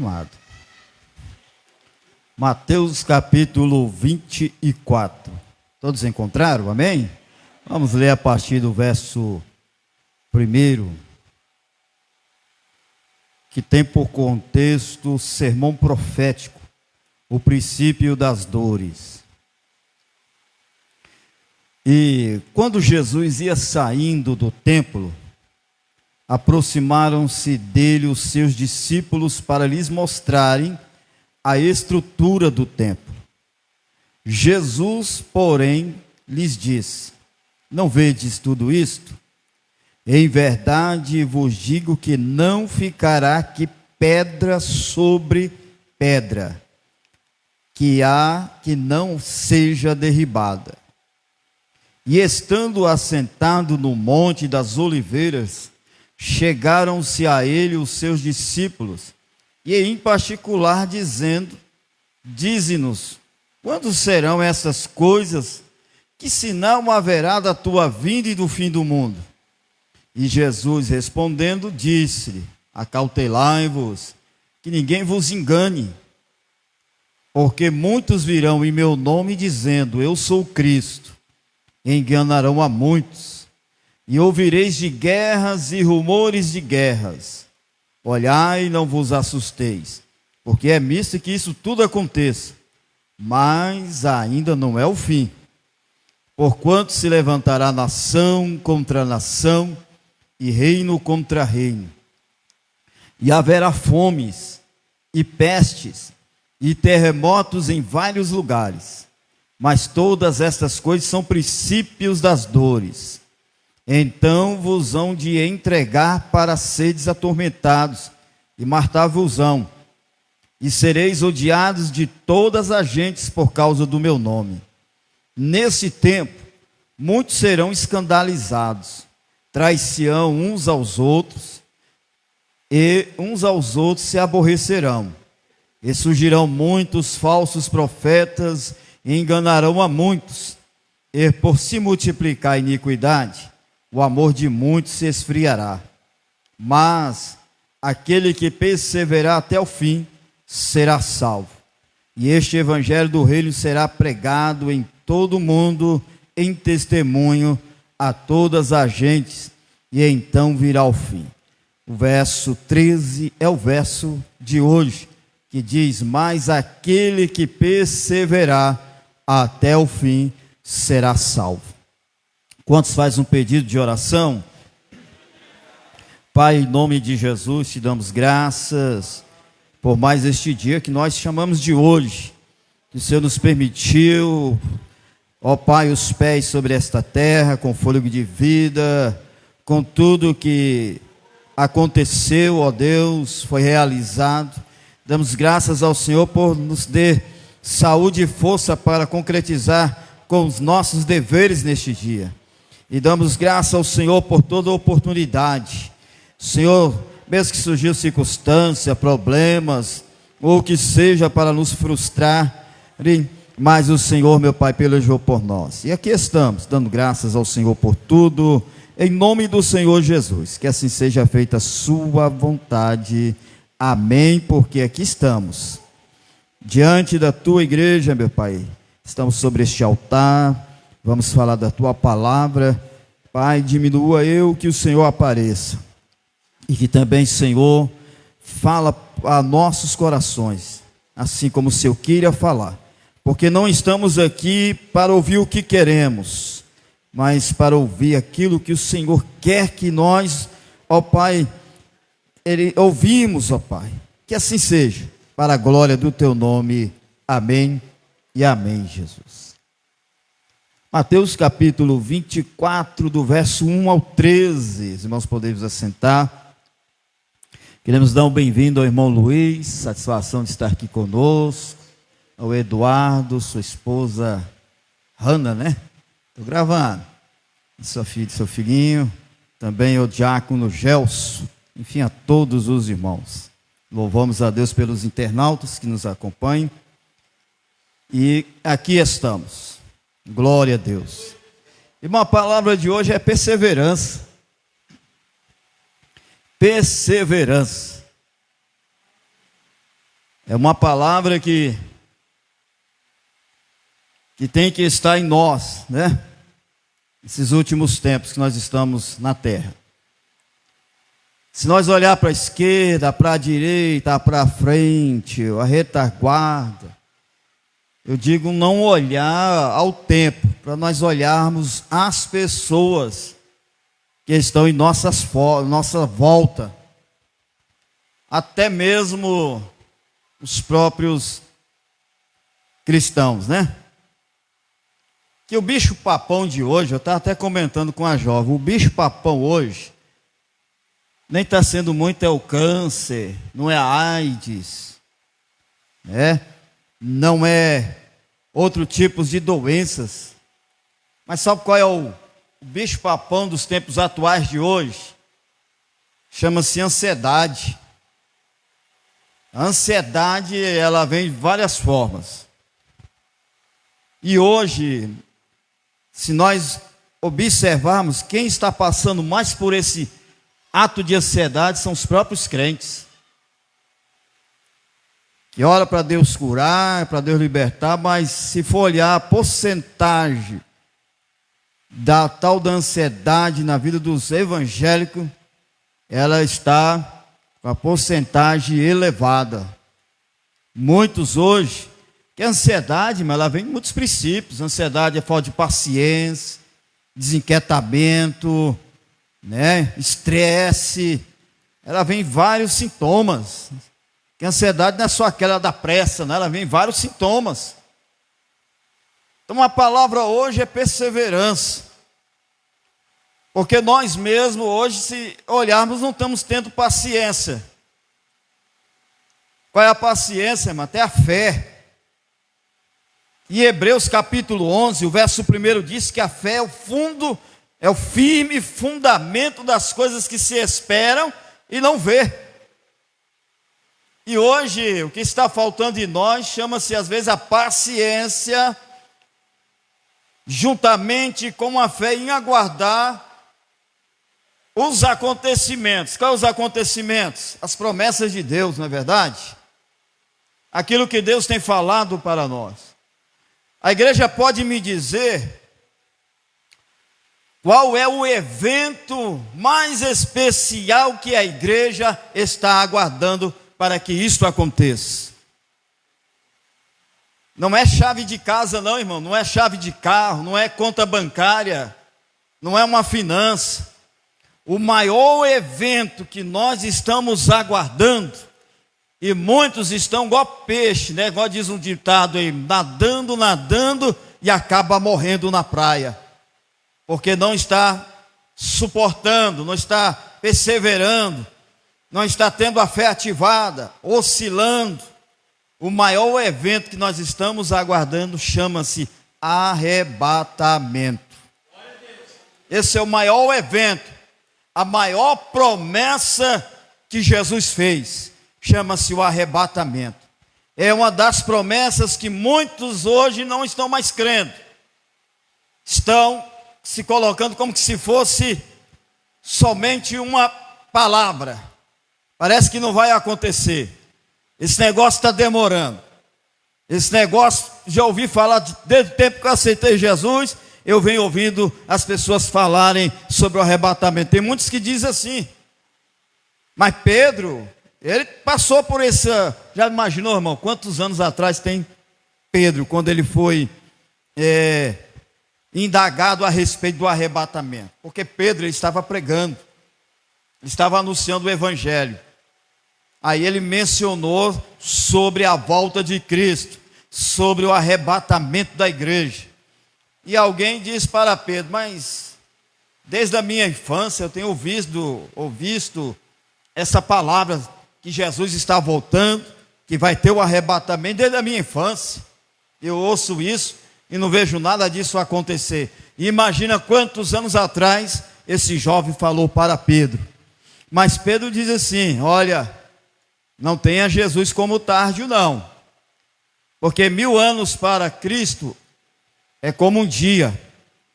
animado. Mateus capítulo 24. Todos encontraram? Amém? Vamos ler a partir do verso 1, que tem por contexto o sermão profético, o princípio das dores. E quando Jesus ia saindo do templo, aproximaram-se dele os seus discípulos para lhes mostrarem a estrutura do templo. Jesus, porém, lhes disse: não vedes tudo isto? Em verdade vos digo que não ficará aqui pedra sobre pedra, que não seja derribada. E estando assentado no monte das oliveiras, chegaram-se a ele os seus discípulos, e em particular dizendo: dize-nos, quando serão essas coisas? Que sinal haverá da tua vinda e do fim do mundo? E Jesus respondendo, disse-lhe: acautelai-vos, que ninguém vos engane, porque muitos virão em meu nome dizendo: eu sou o Cristo, e enganarão a muitos. E ouvireis de guerras e rumores de guerras. Olhai e não vos assusteis, porque é misto que isso tudo aconteça, mas ainda não é o fim. Porquanto se levantará nação contra nação, e reino contra reino. E haverá fomes, e pestes, e terremotos em vários lugares. Mas todas estas coisas são princípios das dores. Então vos hão de entregar para seres atormentados, e matar-vos-ão, e sereis odiados de todas as gentes por causa do meu nome. Nesse tempo, muitos serão escandalizados, trair-se-ão uns aos outros, e uns aos outros se aborrecerão. E surgirão muitos falsos profetas, e enganarão a muitos. E por se multiplicar a iniquidade, o amor de muitos se esfriará. Mas aquele que perseverar até o fim será salvo. E este evangelho do reino será pregado em todo o mundo, em testemunho a todas as gentes, e então virá o fim. O verso 13 é o verso de hoje, que diz: mas aquele que perseverar até o fim será salvo. Quantos faz um pedido de oração? Pai, em nome de Jesus, te damos graças por mais este dia que nós chamamos de hoje, que o Senhor nos permitiu, ó Pai, os pés sobre esta terra, com fôlego de vida, com tudo que aconteceu, ó Deus, foi realizado. Damos graças ao Senhor por nos dar saúde e força para concretizar com os nossos deveres neste dia. E damos graças ao Senhor por toda a oportunidade. Senhor, mesmo que surgiu circunstância, problemas, ou que seja para nos frustrar, mas o Senhor, meu Pai, pelejou por nós. E aqui estamos, dando graças ao Senhor por tudo, em nome do Senhor Jesus. Que assim seja feita a sua vontade. Amém, porque aqui estamos, diante da tua igreja, meu Pai. Estamos sobre este altar. Vamos falar da tua palavra. Pai, diminua eu, que o Senhor apareça. E que também, Senhor, fala a nossos corações, assim como o Senhor queira falar. Porque não estamos aqui para ouvir o que queremos, mas para ouvir aquilo que o Senhor quer que nós, ó Pai, ouvimos, ó Pai. Que assim seja, para a glória do teu nome. Amém e amém, Jesus. Mateus capítulo 24, do verso 1 ao 13. Os irmãos podem vos assentar. Queremos dar um bem-vindo ao irmão Luiz, satisfação de estar aqui conosco. Ao Eduardo, sua esposa Hanna, né? Estou gravando. Sua filha, seu filhinho. Também ao diácono Gelson. Enfim, a todos os irmãos. Louvamos a Deus pelos internautas que nos acompanham. E aqui estamos. Glória a Deus. E uma palavra de hoje é perseverança. Perseverança. É uma palavra que tem que estar em nós, né? Esses últimos tempos que nós estamos na terra. Se nós olhar para a esquerda, para a direita, para a frente, a retaguarda, eu digo não olhar ao tempo, para nós olharmos as pessoas que estão em nossa volta, até mesmo os próprios cristãos, né? Que o bicho-papão de hoje, eu estava até comentando com a jovem, o bicho-papão hoje, nem está sendo muito é o câncer, não é a AIDS, né? Não é outro tipo de doenças, mas sabe qual é o bicho-papão dos tempos atuais de hoje? Chama-se ansiedade. A ansiedade, ela vem de várias formas. E hoje, se nós observarmos, quem está passando mais por esse ato de ansiedade são os próprios crentes. Que ora para Deus curar, para Deus libertar, mas se for olhar a porcentagem da tal da ansiedade na vida dos evangélicos, ela está com a porcentagem elevada. Muitos hoje, que a ansiedade, mas ela vem de muitos princípios. A ansiedade é falta de paciência, desinquietamento, né? Estresse. Ela vem em vários sintomas. Que a ansiedade não é só aquela da pressa, né? Ela vem em vários sintomas. Então a palavra hoje é perseverança. Porque nós mesmos hoje, se olharmos, não estamos tendo paciência. Qual é a paciência, irmão? Até a fé. Em Hebreus capítulo 11, o verso 1 diz que a fé é o firme fundamento das coisas que se esperam e não vê. E hoje, o que está faltando em nós, chama-se às vezes a paciência, juntamente com a fé em aguardar os acontecimentos. Quais os acontecimentos? As promessas de Deus, não é verdade? Aquilo que Deus tem falado para nós. A igreja pode me dizer qual é o evento mais especial que a igreja está aguardando para que isto aconteça? Não é chave de casa não, irmão, não é chave de carro, não é conta bancária, não é uma finança. O maior evento que nós estamos aguardando, e muitos estão igual peixe, né? Igual diz um ditado aí, nadando e acaba morrendo na praia, porque não está suportando, não está perseverando, não está tendo a fé ativada, oscilando. O maior evento que nós estamos aguardando chama-se arrebatamento. Esse é o maior evento, a maior promessa que Jesus fez. Chama-se o arrebatamento. É uma das promessas que muitos hoje não estão mais crendo. Estão se colocando como se fosse somente uma palavra. Parece que não vai acontecer. Esse negócio está demorando. Esse negócio, já ouvi falar desde o tempo que eu aceitei Jesus, eu venho ouvindo as pessoas falarem sobre o arrebatamento. Tem muitos que dizem assim. Mas Pedro, ele passou por essa... Já imaginou, irmão, quantos anos atrás tem Pedro, quando ele foi indagado a respeito do arrebatamento? Porque Pedro, ele estava pregando, ele estava anunciando o evangelho. Aí ele mencionou sobre a volta de Cristo, sobre o arrebatamento da igreja. E alguém disse para Pedro, mas desde a minha infância eu tenho ouvido essa palavra que Jesus está voltando, que vai ter o arrebatamento desde a minha infância. Eu ouço isso e não vejo nada disso acontecer. E imagina quantos anos atrás esse jovem falou para Pedro. Mas Pedro diz assim, olha, não tenha Jesus como tardio não, porque 1000 anos para Cristo é como um dia,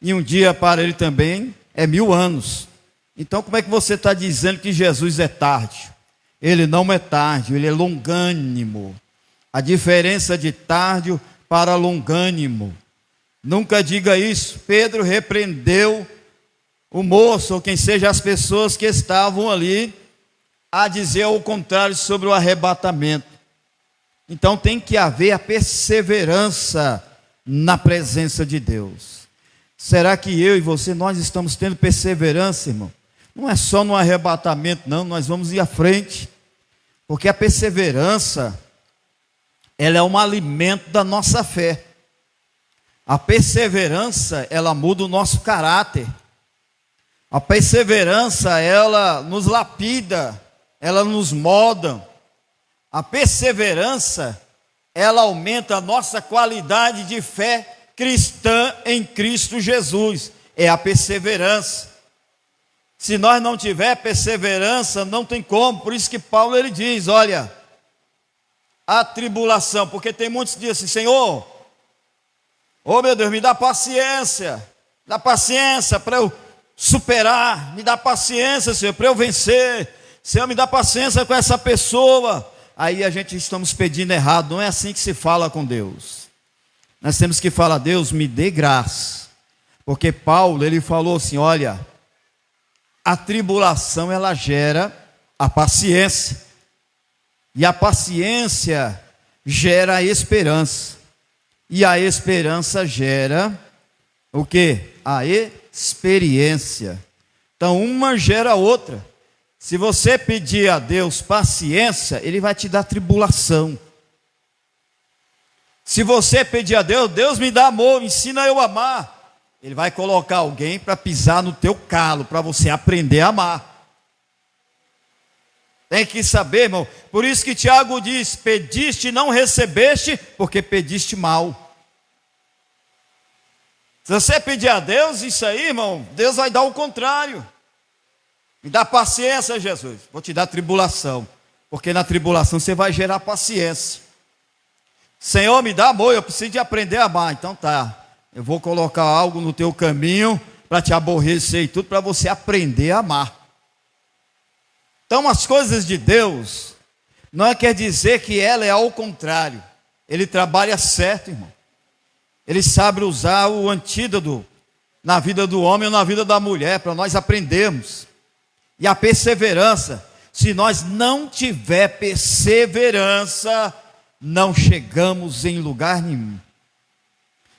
e um dia para ele também é 1000 anos. Então como é que você está dizendo que Jesus é tardio? Ele não é tardio, ele é longânimo, A diferença de tardio para longânimo. Nunca diga isso. Pedro repreendeu o moço, ou quem seja as pessoas que estavam ali, a dizer o contrário sobre o arrebatamento. Então tem que haver a perseverança na presença de Deus. Será que eu e você, nós estamos tendo perseverança, irmão? Não é só no arrebatamento, não, nós vamos ir à frente. Porque a perseverança, ela é um alimento da nossa fé. A perseverança, ela muda o nosso caráter. A perseverança, ela nos lapida, ela nos molda. A perseverança, ela aumenta a nossa qualidade de fé cristã em Cristo Jesus. É a perseverança. Se nós não tiver perseverança, não tem como. Por isso que Paulo ele diz, olha, a tribulação, porque tem muitos que dizem assim, Senhor, oh meu Deus, me dá paciência para eu superar, me dá paciência, Senhor, para eu vencer, Senhor, me dá paciência com essa pessoa. Aí a gente estamos pedindo errado, não é assim que se fala com Deus. Nós temos que falar, Deus, me dê graça, porque Paulo, ele falou assim, olha, a tribulação, ela gera a paciência, e a paciência gera a esperança, e a esperança gera o quê? A experiência. Então uma gera a outra. Se você pedir a Deus paciência, Ele vai te dar tribulação. Se você pedir a Deus, Deus me dá amor, ensina eu a amar, Ele vai colocar alguém para pisar no teu calo, para você aprender a amar. Tem que saber, irmão. Por isso que Tiago diz, pediste e não recebeste, porque pediste mal. Se você pedir a Deus isso aí, irmão, Deus vai dar o contrário. Me dá paciência, Jesus. Vou te dar tribulação, porque na tribulação você vai gerar paciência. Senhor, me dá amor, eu preciso de aprender a amar. Então tá, eu vou colocar algo no teu caminho para te aborrecer e tudo, para você aprender a amar. Então as coisas de Deus não quer dizer que ela é ao contrário. Ele trabalha certo, irmão. Ele sabe usar o antídoto na vida do homem ou na vida da mulher, para nós aprendermos. E a perseverança, se nós não tiver perseverança, não chegamos em lugar nenhum.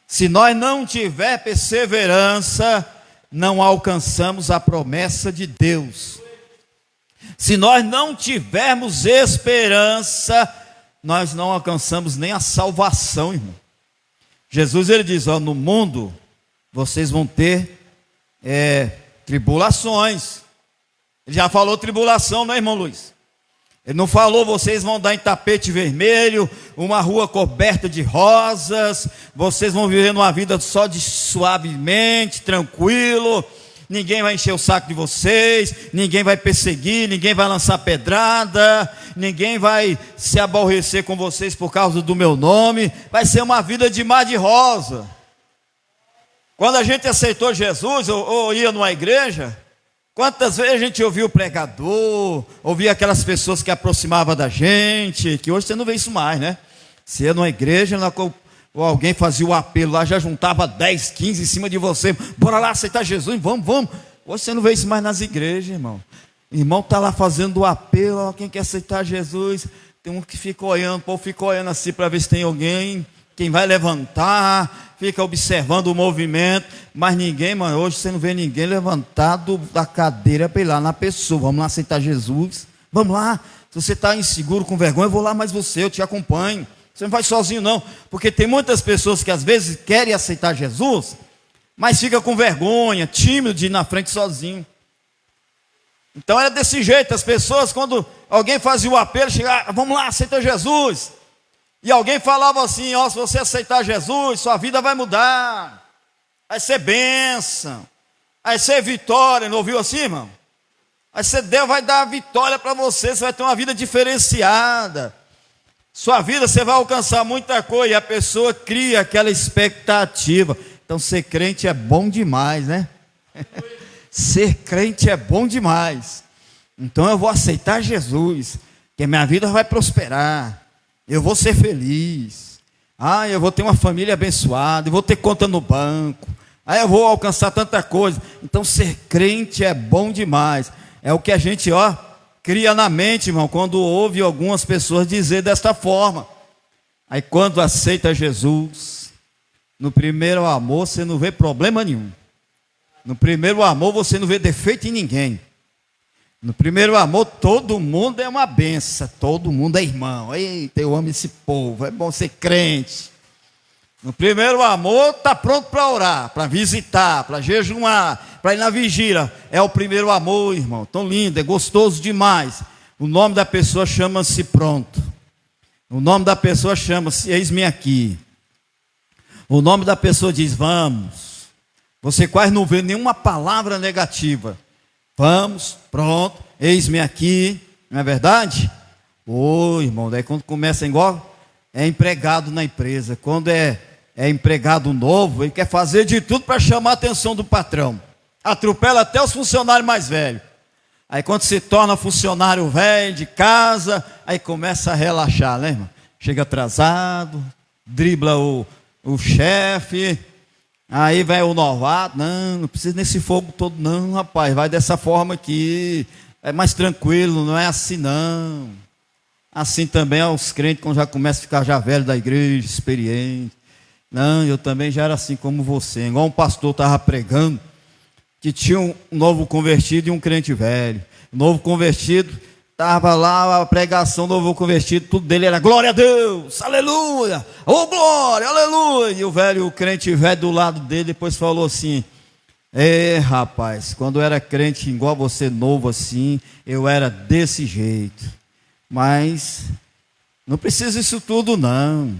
Se nós não tiver perseverança, não alcançamos a promessa de Deus. Se nós não tivermos esperança, nós não alcançamos nem a salvação, irmão. Jesus ele diz, ó, no mundo vocês vão ter tribulações. Ele já falou tribulação, né, irmão Luiz? Ele não falou, vocês vão dar em tapete vermelho, uma rua coberta de rosas, vocês vão viver numa vida só de suavemente, tranquilo, ninguém vai encher o saco de vocês, ninguém vai perseguir, ninguém vai lançar pedrada, ninguém vai se aborrecer com vocês por causa do meu nome, vai ser uma vida de mar de rosa. Quando a gente aceitou Jesus, ou ia numa igreja, quantas vezes a gente ouvia o pregador, ouvia aquelas pessoas que aproximavam da gente, que hoje você não vê isso mais, né? Você ia numa igreja, ou alguém fazia o apelo lá, já juntava 10, 15 em cima de você, bora lá aceitar Jesus, vamos. Hoje você não vê isso mais nas igrejas, irmão. O irmão está lá fazendo o apelo, ó, quem quer aceitar Jesus, tem um que fica olhando, o povo fica olhando assim para ver se tem alguém, quem vai levantar, fica observando o movimento, mas ninguém, mano, hoje você não vê ninguém levantado da cadeira para ir lá na pessoa, vamos lá aceitar Jesus, vamos lá, se você está inseguro, com vergonha, eu vou lá mais você, eu te acompanho, você não vai sozinho não, porque tem muitas pessoas que às vezes querem aceitar Jesus, mas fica com vergonha, tímido de ir na frente sozinho. Então era desse jeito, as pessoas quando alguém fazia o apelo, chegava, vamos lá, aceita Jesus, e alguém falava assim, ó, se você aceitar Jesus, sua vida vai mudar, vai ser bênção, vai ser vitória, não ouviu assim, irmão? Aí Deus vai dar a vitória para você, você vai ter uma vida diferenciada, sua vida você vai alcançar muita coisa, e a pessoa cria aquela expectativa. Então ser crente é bom demais, né? Ser crente é bom demais. Então eu vou aceitar Jesus, que a minha vida vai prosperar, eu vou ser feliz, eu vou ter uma família abençoada, eu vou ter conta no banco, eu vou alcançar tanta coisa. Então ser crente é bom demais. É o que a gente cria na mente, irmão, quando ouve algumas pessoas dizer desta forma. Aí quando aceita Jesus, no primeiro amor você não vê problema nenhum. No primeiro amor você não vê defeito em ninguém. No primeiro amor todo mundo é uma benção, todo mundo é irmão. Eita, eu amo esse povo, é bom ser crente. No primeiro amor está pronto para orar, para visitar, para jejuar, para ir na vigília. É o primeiro amor, irmão, tão lindo, é gostoso demais. O nome da pessoa chama-se pronto. O nome da pessoa chama-se eis-me aqui. O nome da pessoa diz vamos. Você quase não vê nenhuma palavra negativa. Vamos, pronto, eis-me aqui. Não é verdade? Irmão, daí quando começa igual, é empregado na empresa. Quando é empregado novo, ele quer fazer de tudo para chamar a atenção do patrão. Atropela até os funcionários mais velhos. Aí quando se torna funcionário velho de casa, aí começa a relaxar, né, irmão? Chega atrasado, dribla o chefe. Aí vai o novato, não precisa nesse fogo todo não, rapaz, vai dessa forma aqui, é mais tranquilo, não é assim não. Assim também é os crentes quando já começam a ficar já velho da igreja, experiente. Não, eu também já era assim como você, igual um pastor estava pregando, que tinha um novo convertido e um crente velho. O novo convertido, estava lá a pregação do novo convertido, tudo dele era glória a Deus, aleluia, glória, aleluia. E o velho, o crente velho do lado dele, depois falou assim: rapaz, quando eu era crente igual você, novo assim, eu era desse jeito. Mas não precisa isso tudo não.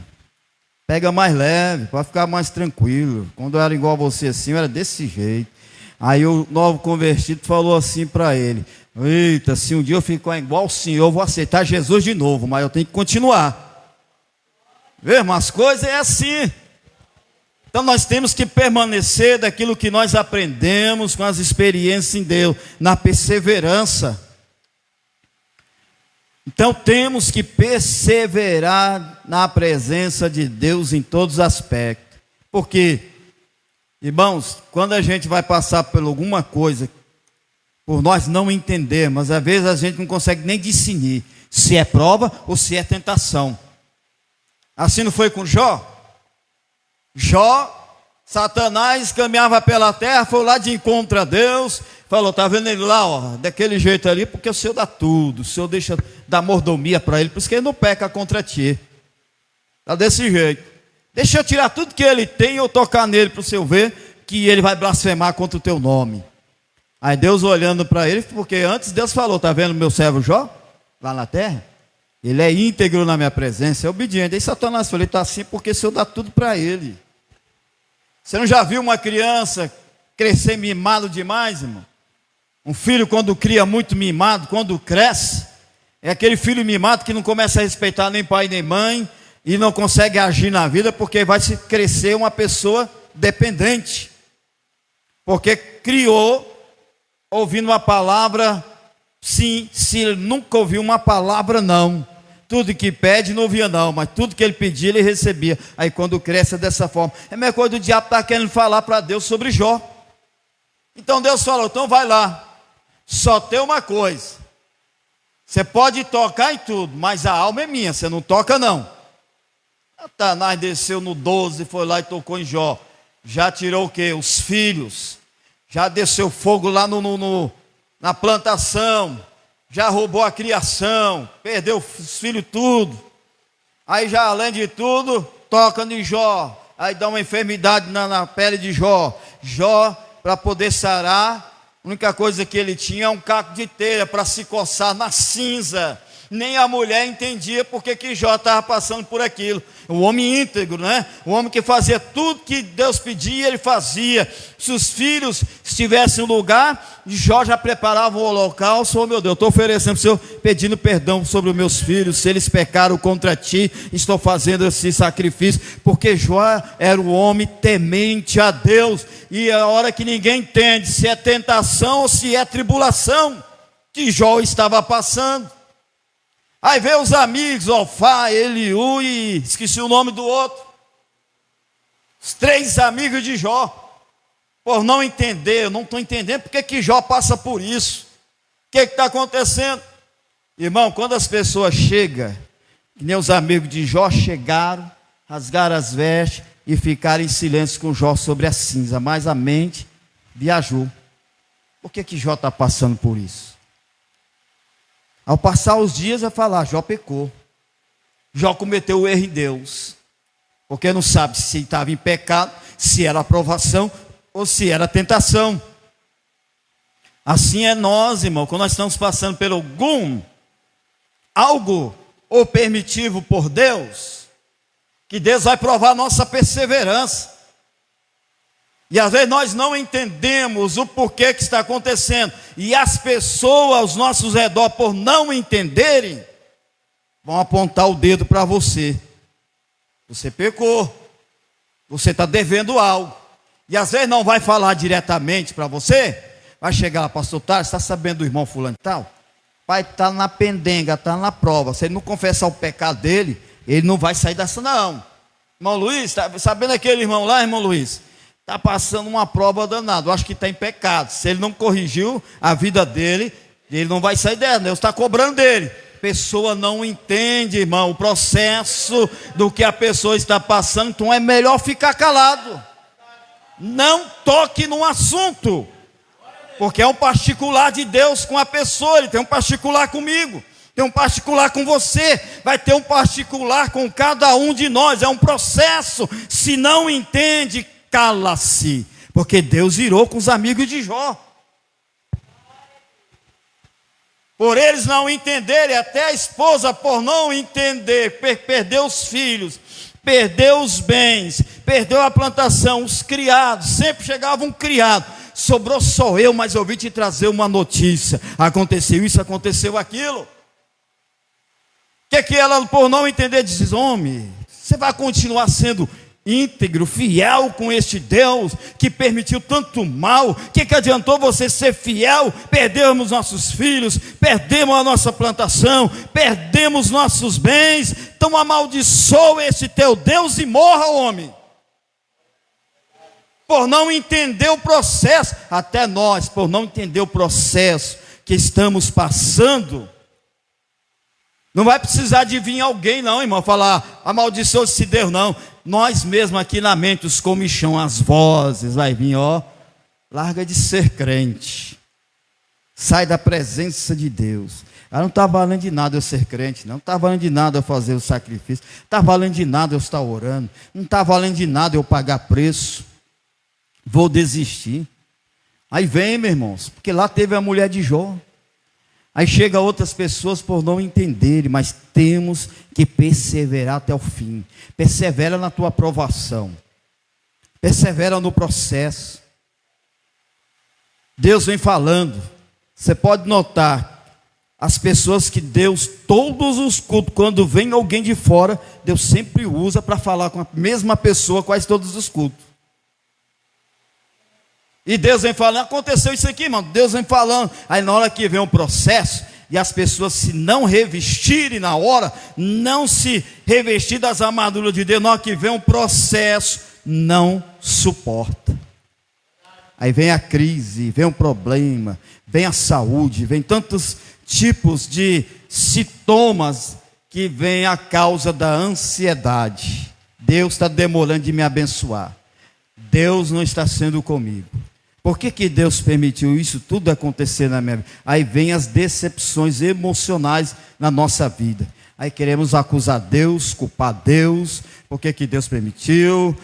Pega mais leve, para ficar mais tranquilo. Quando eu era igual a você assim, eu era desse jeito. Aí o novo convertido falou assim para ele: eita, se um dia eu ficar igual o senhor, eu vou aceitar Jesus de novo, mas eu tenho que continuar. Vê, mas as coisas é assim. Então nós temos que permanecer daquilo que nós aprendemos com as experiências em Deus, na perseverança. Então temos que perseverar na presença de Deus em todos os aspectos. Porque, irmãos, quando a gente vai passar por alguma coisa, por nós não entendermos, às vezes a gente não consegue nem discernir se é prova ou se é tentação. Assim não foi com Jó? Satanás caminhava pela terra, foi lá de encontro a Deus, falou: tá vendo ele lá, daquele jeito ali, porque o Senhor dá tudo, o Senhor deixa dar mordomia para ele, por isso que ele não peca contra ti. Tá desse jeito. Deixa eu tirar tudo que ele tem e eu tocar nele para o Senhor ver que ele vai blasfemar contra o teu nome. Aí Deus olhando para ele, porque antes Deus falou: tá vendo meu servo Jó, lá na terra? Ele é íntegro na minha presença, é obediente. Aí Satanás falou: está assim porque o Senhor dá tudo para ele. Você não já viu uma criança crescer mimado demais, irmão? Um filho quando cria muito mimado, quando cresce, é aquele filho mimado que não começa a respeitar nem pai nem mãe, e não consegue agir na vida, porque vai se crescer uma pessoa dependente. Porque criou ouvindo uma palavra sim, se ele nunca ouviu uma palavra não. Tudo que pede não ouvia não, mas tudo que ele pedia ele recebia. Aí quando cresce dessa forma, é a mesma coisa do diabo estar querendo falar para Deus sobre Jó. Então Deus falou: então vai lá, só tem uma coisa, você pode tocar em tudo, mas a alma é minha, você não toca não. Satanás desceu no 12, foi lá e tocou em Jó. Já tirou o quê? Os filhos. Já desceu fogo lá na plantação. Já roubou a criação. Perdeu os filhos tudo. Aí já além de tudo, toca em Jó. Aí dá uma enfermidade na pele de Jó. Jó, para poder sarar, a única coisa que ele tinha é um caco de telha para se coçar na cinza. Nem a mulher entendia porque que Jó estava passando por aquilo. O homem íntegro, né? O homem que fazia tudo que Deus pedia, ele fazia. Se os filhos estivessem no lugar, Jó já preparava o holocausto. Oh meu Deus, estou oferecendo para o Senhor, pedindo perdão sobre os meus filhos. Se eles pecaram contra ti, estou fazendo esse sacrifício. Porque Jó era o homem temente a Deus. E a hora que ninguém entende se é tentação ou se é tribulação que Jó estava passando. Aí veio os amigos, Ofá, Eliú e esqueci o nome do outro. Os 3 amigos de Jó, por não entender, eu não estou entendendo porque que Jó passa por isso. O que está acontecendo? Irmão, quando as pessoas chegam, que nem os amigos de Jó chegaram, rasgaram as vestes e ficaram em silêncio com Jó sobre a cinza, mas a mente viajou. Por que que Jó está passando por isso? Ao passar os dias, vai falar, Jó pecou. Jó cometeu o erro em Deus. Porque não sabe se estava em pecado, se era aprovação ou se era tentação. Assim é nós, irmão, quando nós estamos passando por algo ou permitivo por Deus, que Deus vai provar a nossa perseverança. E às vezes nós não entendemos o porquê que está acontecendo. E as pessoas aos nossos redor, por não entenderem, vão apontar o dedo para você. Você pecou. Você está devendo algo. E às vezes não vai falar diretamente para você. Vai chegar lá, pastor Tarso, está sabendo do irmão fulano e tal? Pai, está na pendenga, está na prova. Se ele não confessar o pecado dele, ele não vai sair dessa não. Irmão Luiz, está sabendo aquele irmão lá, irmão Luiz? Está passando uma prova danada, eu acho que está em pecado. Se ele não corrigiu a vida dele, ele não vai sair dela, Deus está cobrando dele. Pessoa não entende, irmão, o processo do que a pessoa está passando, então é melhor ficar calado. Não toque no assunto, porque é um particular de Deus com a pessoa, ele tem um particular comigo, tem um particular com você, vai ter um particular com cada um de nós, é um processo. Se não entende, cala-se, porque Deus irou com os amigos de Jó. Por eles não entenderem, até a esposa por não entender, perdeu os filhos, perdeu os bens, perdeu a plantação, os criados, sempre chegava um criado, sobrou só eu, mas eu vim te trazer uma notícia, aconteceu isso, aconteceu aquilo. O que ela, por não entender, diz, homem, você vai continuar sendo íntegro, fiel com este Deus que permitiu tanto mal? O que adiantou você ser fiel? Perdemos nossos filhos, perdemos a nossa plantação, perdemos nossos bens, então amaldiçoa este teu Deus e morra, homem. Por não entender o processo, até nós, por não entender o processo que estamos passando, não vai precisar de vir alguém não, irmão, falar, amaldiçoa-se Deus, não. Nós mesmos aqui na mente, os comichão, as vozes, vai vir, ó, larga de ser crente, sai da presença de Deus. Não está valendo de nada eu ser crente, não está valendo de nada eu fazer o sacrifício, não está valendo de nada eu estar orando, não está valendo de nada eu pagar preço, vou desistir. Aí vem, meus irmãos, porque lá teve a mulher de Jó. Aí chega outras pessoas por não entenderem, mas temos que perseverar até o fim. Persevera na tua aprovação, persevera no processo. Deus vem falando. Você pode notar, as pessoas que Deus, todos os cultos, quando vem alguém de fora, Deus sempre usa para falar com a mesma pessoa quase todos os cultos. E Deus vem falando, aconteceu isso aqui, irmão, Deus vem falando. Aí na hora que vem um processo, e as pessoas se não revestirem na hora, não se revestir das armaduras de Deus, na hora que vem um processo, não suporta. Aí vem a crise, vem o problema, vem a saúde, vem tantos tipos de sintomas que vem a causa da ansiedade. Deus está demorando de me abençoar. Deus não está sendo comigo. Por que Deus permitiu isso tudo acontecer na minha vida? Aí vem as decepções emocionais na nossa vida. Aí queremos acusar Deus, culpar Deus. Por que Deus permitiu?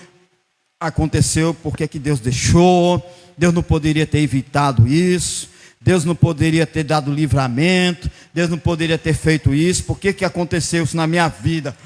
Aconteceu, por que Deus deixou? Deus não poderia ter evitado isso. Deus não poderia ter dado livramento. Deus não poderia ter feito isso. Por que aconteceu isso na minha vida?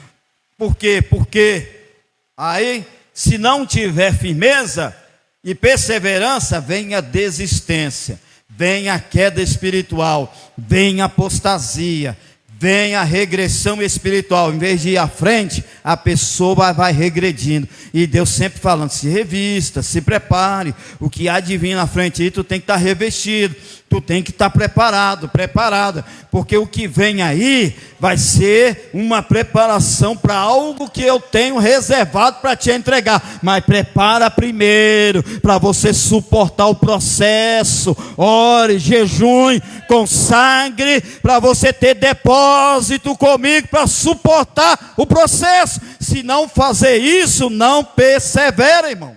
Por quê? Porque aí, se não tiver firmeza e perseverança, vem a desistência, vem a queda espiritual, vem a apostasia, vem a regressão espiritual. Em vez de ir à frente, a pessoa vai regredindo. E Deus sempre falando: se revista, se prepare. O que há de vir na frente aí, tu tem que estar revestido. Tu tem que estar preparado, preparada. Porque o que vem aí vai ser uma preparação para algo que eu tenho reservado para te entregar. Mas prepara primeiro, para você suportar o processo. Ore, jejum, consagre, para você ter depósito comigo para suportar o processo. Se não fazer isso, não persevera, irmão.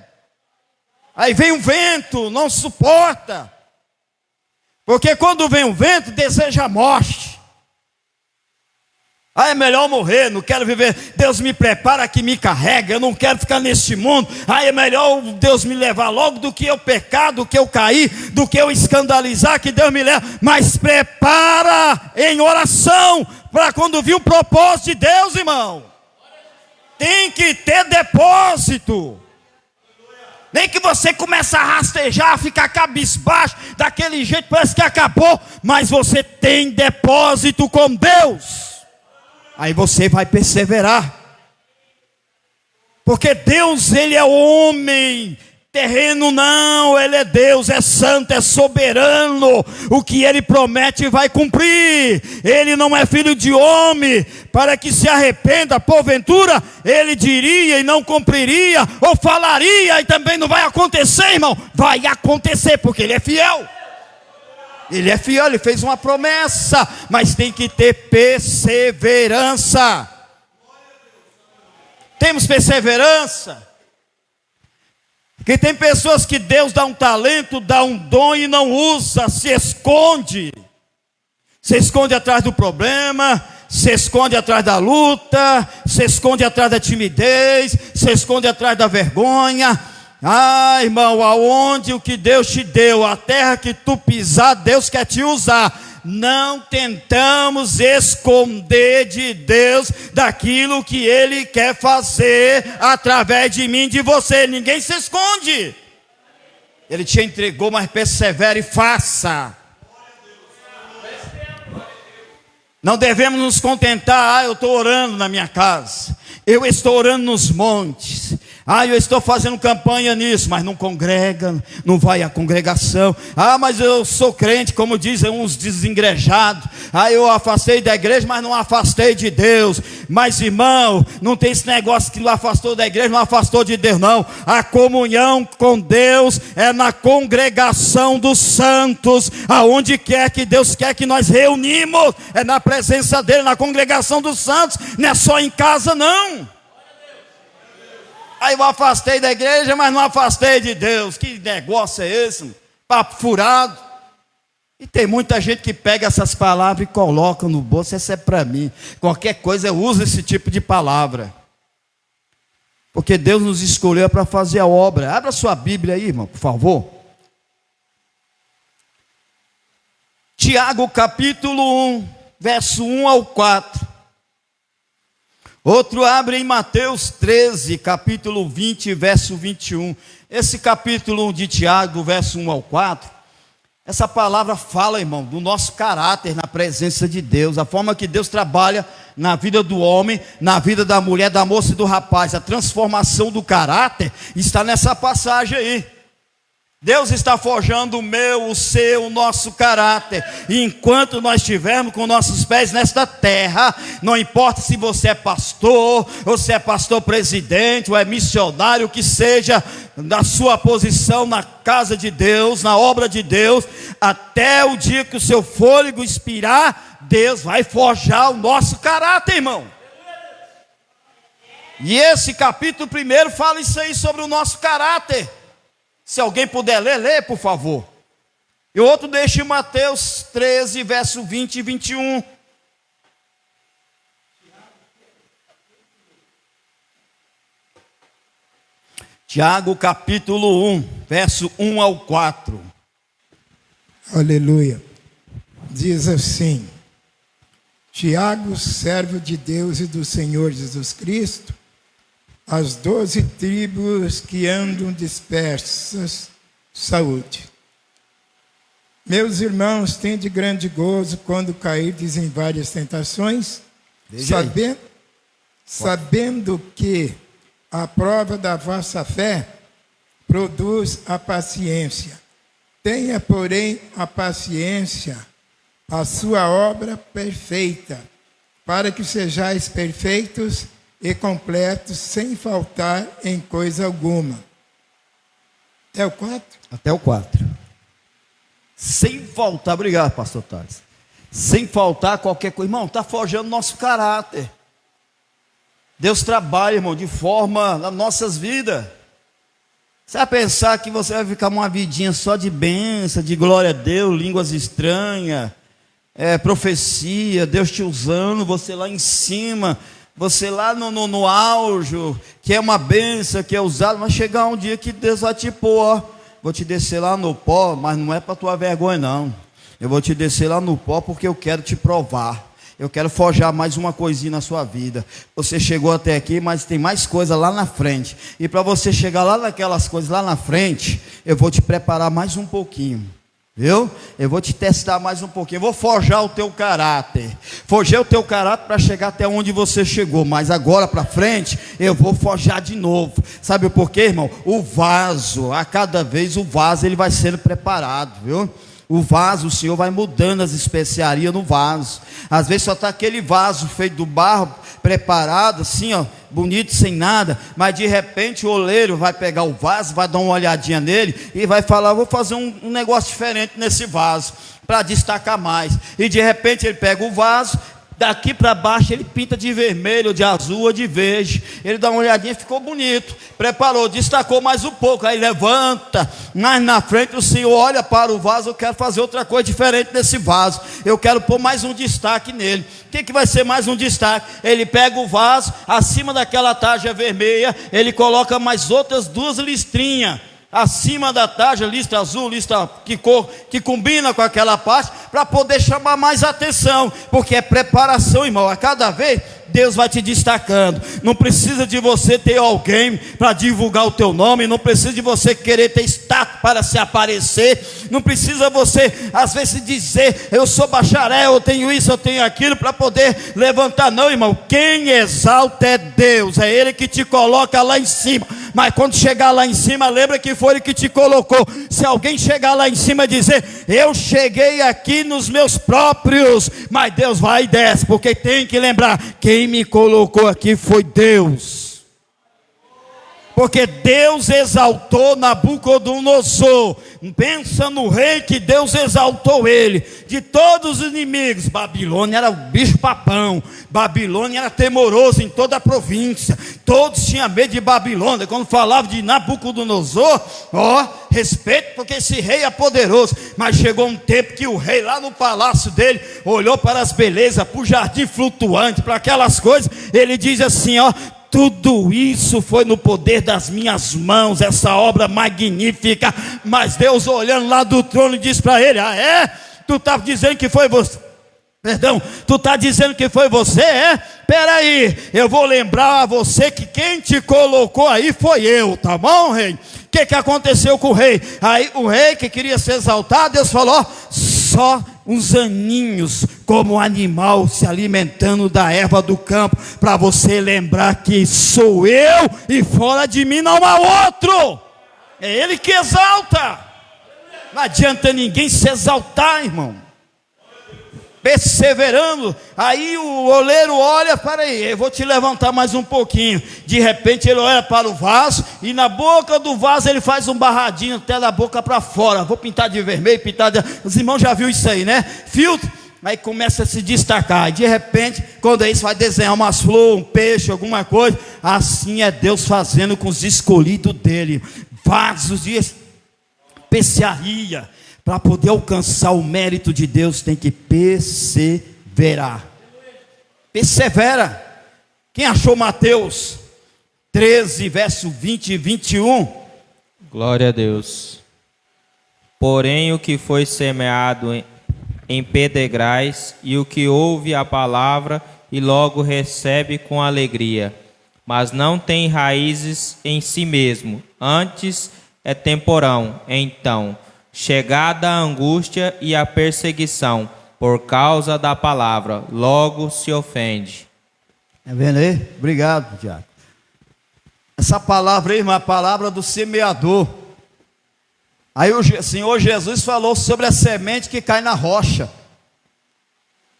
Aí vem um vento, não suporta. Porque quando vem o vento, deseja a morte. É melhor morrer, não quero viver. Deus me prepara que me carrega, eu não quero ficar neste mundo. É melhor Deus me levar logo do que eu pecar, do que eu cair, do que eu escandalizar, que Deus me leva. Mas prepara em oração, para quando vir o propósito de Deus, irmão. Tem que ter depósito. Nem que você comece a rastejar, ficar cabisbaixo, daquele jeito, parece que acabou, mas você tem depósito com Deus. Aí você vai perseverar. Porque Deus, Ele é homem, terreno não, Ele é Deus, é santo, é soberano. O que Ele promete vai cumprir. Ele não é filho de homem, para que se arrependa. Porventura, Ele diria e não cumpriria, ou falaria e também não vai acontecer, irmão. Vai acontecer, porque Ele é fiel. Ele é fiel, Ele fez uma promessa, mas tem que ter perseverança. Temos perseverança? Porque tem pessoas que Deus dá um talento, dá um dom e não usa, se esconde. Se esconde atrás do problema, se esconde atrás da luta, se esconde atrás da timidez, se esconde atrás da vergonha. Irmão, aonde o que Deus te deu, a terra que tu pisar, Deus quer te usar. Não tentamos esconder de Deus daquilo que Ele quer fazer através de mim, de você. Ninguém se esconde. Ele te entregou, mas persevere e faça. Não devemos nos contentar: eu estou orando na minha casa, eu estou orando nos montes, eu estou fazendo campanha nisso, mas não congrega, não vai à congregação. Mas eu sou crente, como dizem uns desengrejados. Eu afastei da igreja, mas não afastei de Deus. Mas irmão, não tem esse negócio que não afastou da igreja, não afastou de Deus, não. A comunhão com Deus é na congregação dos santos. Aonde quer que Deus quer que nós reunimos, é na presença dele, na congregação dos santos. Não é só em casa, não. Eu afastei da igreja, mas não afastei de Deus. Que negócio é esse? Papo furado. E tem muita gente que pega essas palavras e coloca no bolso. Essa é para mim. Qualquer coisa eu uso esse tipo de palavra. Porque Deus nos escolheu para fazer a obra. Abra sua Bíblia aí, irmão, por favor. Tiago capítulo 1, verso 1 ao 4. Outro abre em Mateus 13, capítulo 20, verso 21. Esse capítulo de Tiago, verso 1 ao 4, essa palavra fala, irmão, do nosso caráter na presença de Deus, a forma que Deus trabalha na vida do homem, na vida da mulher, da moça e do rapaz. A transformação do caráter está nessa passagem aí. Deus está forjando o meu, o seu, o nosso caráter. E enquanto nós estivermos com nossos pés nesta terra, não importa se você é pastor, ou se é pastor presidente, ou é missionário, o que seja, na sua posição na casa de Deus, na obra de Deus, até o dia que o seu fôlego expirar, Deus vai forjar o nosso caráter, irmão. E esse capítulo primeiro fala isso aí sobre o nosso caráter. Se alguém puder ler, lê, por favor. E o outro deixa em Mateus 13, verso 20 e 21. Tiago capítulo 1, verso 1 ao 4. Aleluia. Diz assim: Tiago, servo de Deus e do Senhor Jesus Cristo, as 12 tribos que andam dispersas, saúde. Meus irmãos, tende grande gozo quando cairdes em várias tentações, sabendo que a prova da vossa fé produz a paciência. Tenha, porém, a paciência, a sua obra perfeita, para que sejais perfeitos e completos, sem faltar em coisa alguma. Até o 4? Até o 4. Sem faltar, obrigado, pastor Tales. Sem faltar qualquer coisa. Irmão, está forjando nosso caráter. Deus trabalha, irmão, de forma nas nossas vidas. Você vai pensar que você vai ficar uma vidinha só de bênção, de glória a Deus, línguas estranhas, profecia, Deus te usando, você lá em cima, você lá no auge, que é uma bênção, que é usado, vai chegar um dia que Deus vai te pôr, ó. Vou te descer lá no pó, mas não é para tua vergonha não. Eu vou te descer lá no pó porque eu quero te provar. Eu quero forjar mais uma coisinha na sua vida. Você chegou até aqui, mas tem mais coisa lá na frente. E para você chegar lá naquelas coisas lá na frente, eu vou te preparar mais um pouquinho. Viu? Eu vou te testar mais um pouquinho. Eu vou forjar o teu caráter. Forjei o teu caráter para chegar até onde você chegou. Mas agora para frente eu vou forjar de novo. Sabe por quê, irmão? O vaso, a cada vez o vaso ele vai sendo preparado, viu? O vaso, o Senhor vai mudando as especiarias no vaso. Às vezes só está aquele vaso feito do barro, preparado assim, ó, bonito, sem nada. Mas de repente o oleiro vai pegar o vaso, vai dar uma olhadinha nele e vai falar: vou fazer um negócio diferente nesse vaso, para destacar mais. E de repente ele pega o vaso, daqui para baixo ele pinta de vermelho, de azul ou de verde. Ele dá uma olhadinha, ficou bonito, preparou, destacou mais um pouco. Aí levanta, mas na frente o Senhor olha para o vaso: eu quero fazer outra coisa diferente nesse vaso, eu quero pôr mais um destaque nele. O que vai ser mais um destaque? Ele pega o vaso, acima daquela tarja vermelha ele coloca mais outras 2 listrinhas acima da tarja, lista azul, lista que combina com aquela parte, para poder chamar mais atenção, porque é preparação, irmão. A cada vez Deus vai te destacando. Não precisa de você ter alguém para divulgar o teu nome, não precisa de você querer ter status para se aparecer, não precisa você às vezes dizer: eu sou bacharel, eu tenho isso, eu tenho aquilo, para poder levantar. Não, irmão, quem exalta é Deus, é Ele que te coloca lá em cima. Mas quando chegar lá em cima, lembra que foi Ele que te colocou. Se alguém chegar lá em cima e dizer: eu cheguei aqui nos meus próprios, mas Deus vai e desce, porque tem que lembrar: quem me colocou aqui foi Deus. Porque Deus exaltou Nabucodonosor. Pensa no rei que Deus exaltou ele de todos os inimigos. Babilônia era o bicho papão, Babilônia era temoroso em toda a província, todos tinham medo de Babilônia. Quando falava de Nabucodonosor, respeito, porque esse rei é poderoso. Mas chegou um tempo que o rei lá no palácio dele olhou para as belezas, para o jardim flutuante, para aquelas coisas. Ele diz assim: tudo isso foi no poder das minhas mãos, essa obra magnífica. Mas Deus, olhando lá do trono, diz para ele: tu está dizendo que foi você? Tu está dizendo que foi você, Peraí, eu vou lembrar a você que quem te colocou aí foi eu, tá bom, rei? O que aconteceu com o rei? Aí o rei que queria ser exaltado, Deus falou: só uns aninhos como animal se alimentando da erva do campo, para você lembrar que sou eu e fora de mim não há outro. É Ele que exalta. Não adianta ninguém se exaltar, irmão. Perseverando, aí o oleiro olha: para aí, eu vou te levantar mais um pouquinho. De repente ele olha para o vaso, e na boca do vaso ele faz um barradinho até da boca para fora. Vou pintar de vermelho, os irmãos já viram isso aí, né? Filtro. Aí começa a se destacar, e de repente, quando é isso, vai desenhar umas flores, um peixe, alguma coisa. Assim é Deus fazendo com os escolhidos dele, vasos de especiaria. Para poder alcançar o mérito de Deus, tem que perseverar. Persevera. Quem achou Mateus 13, verso 20 e 21? Glória a Deus. Porém, o que foi semeado em pedregais, e o que ouve a palavra e logo recebe com alegria, mas não tem raízes em si mesmo, antes é temporão, então chegada a angústia e a perseguição, por causa da palavra, logo se ofende. Tá vendo aí? Obrigado, Tiago. Essa palavra aí, irmão, é a palavra do semeador. Aí o Senhor Jesus falou sobre a semente que cai na rocha.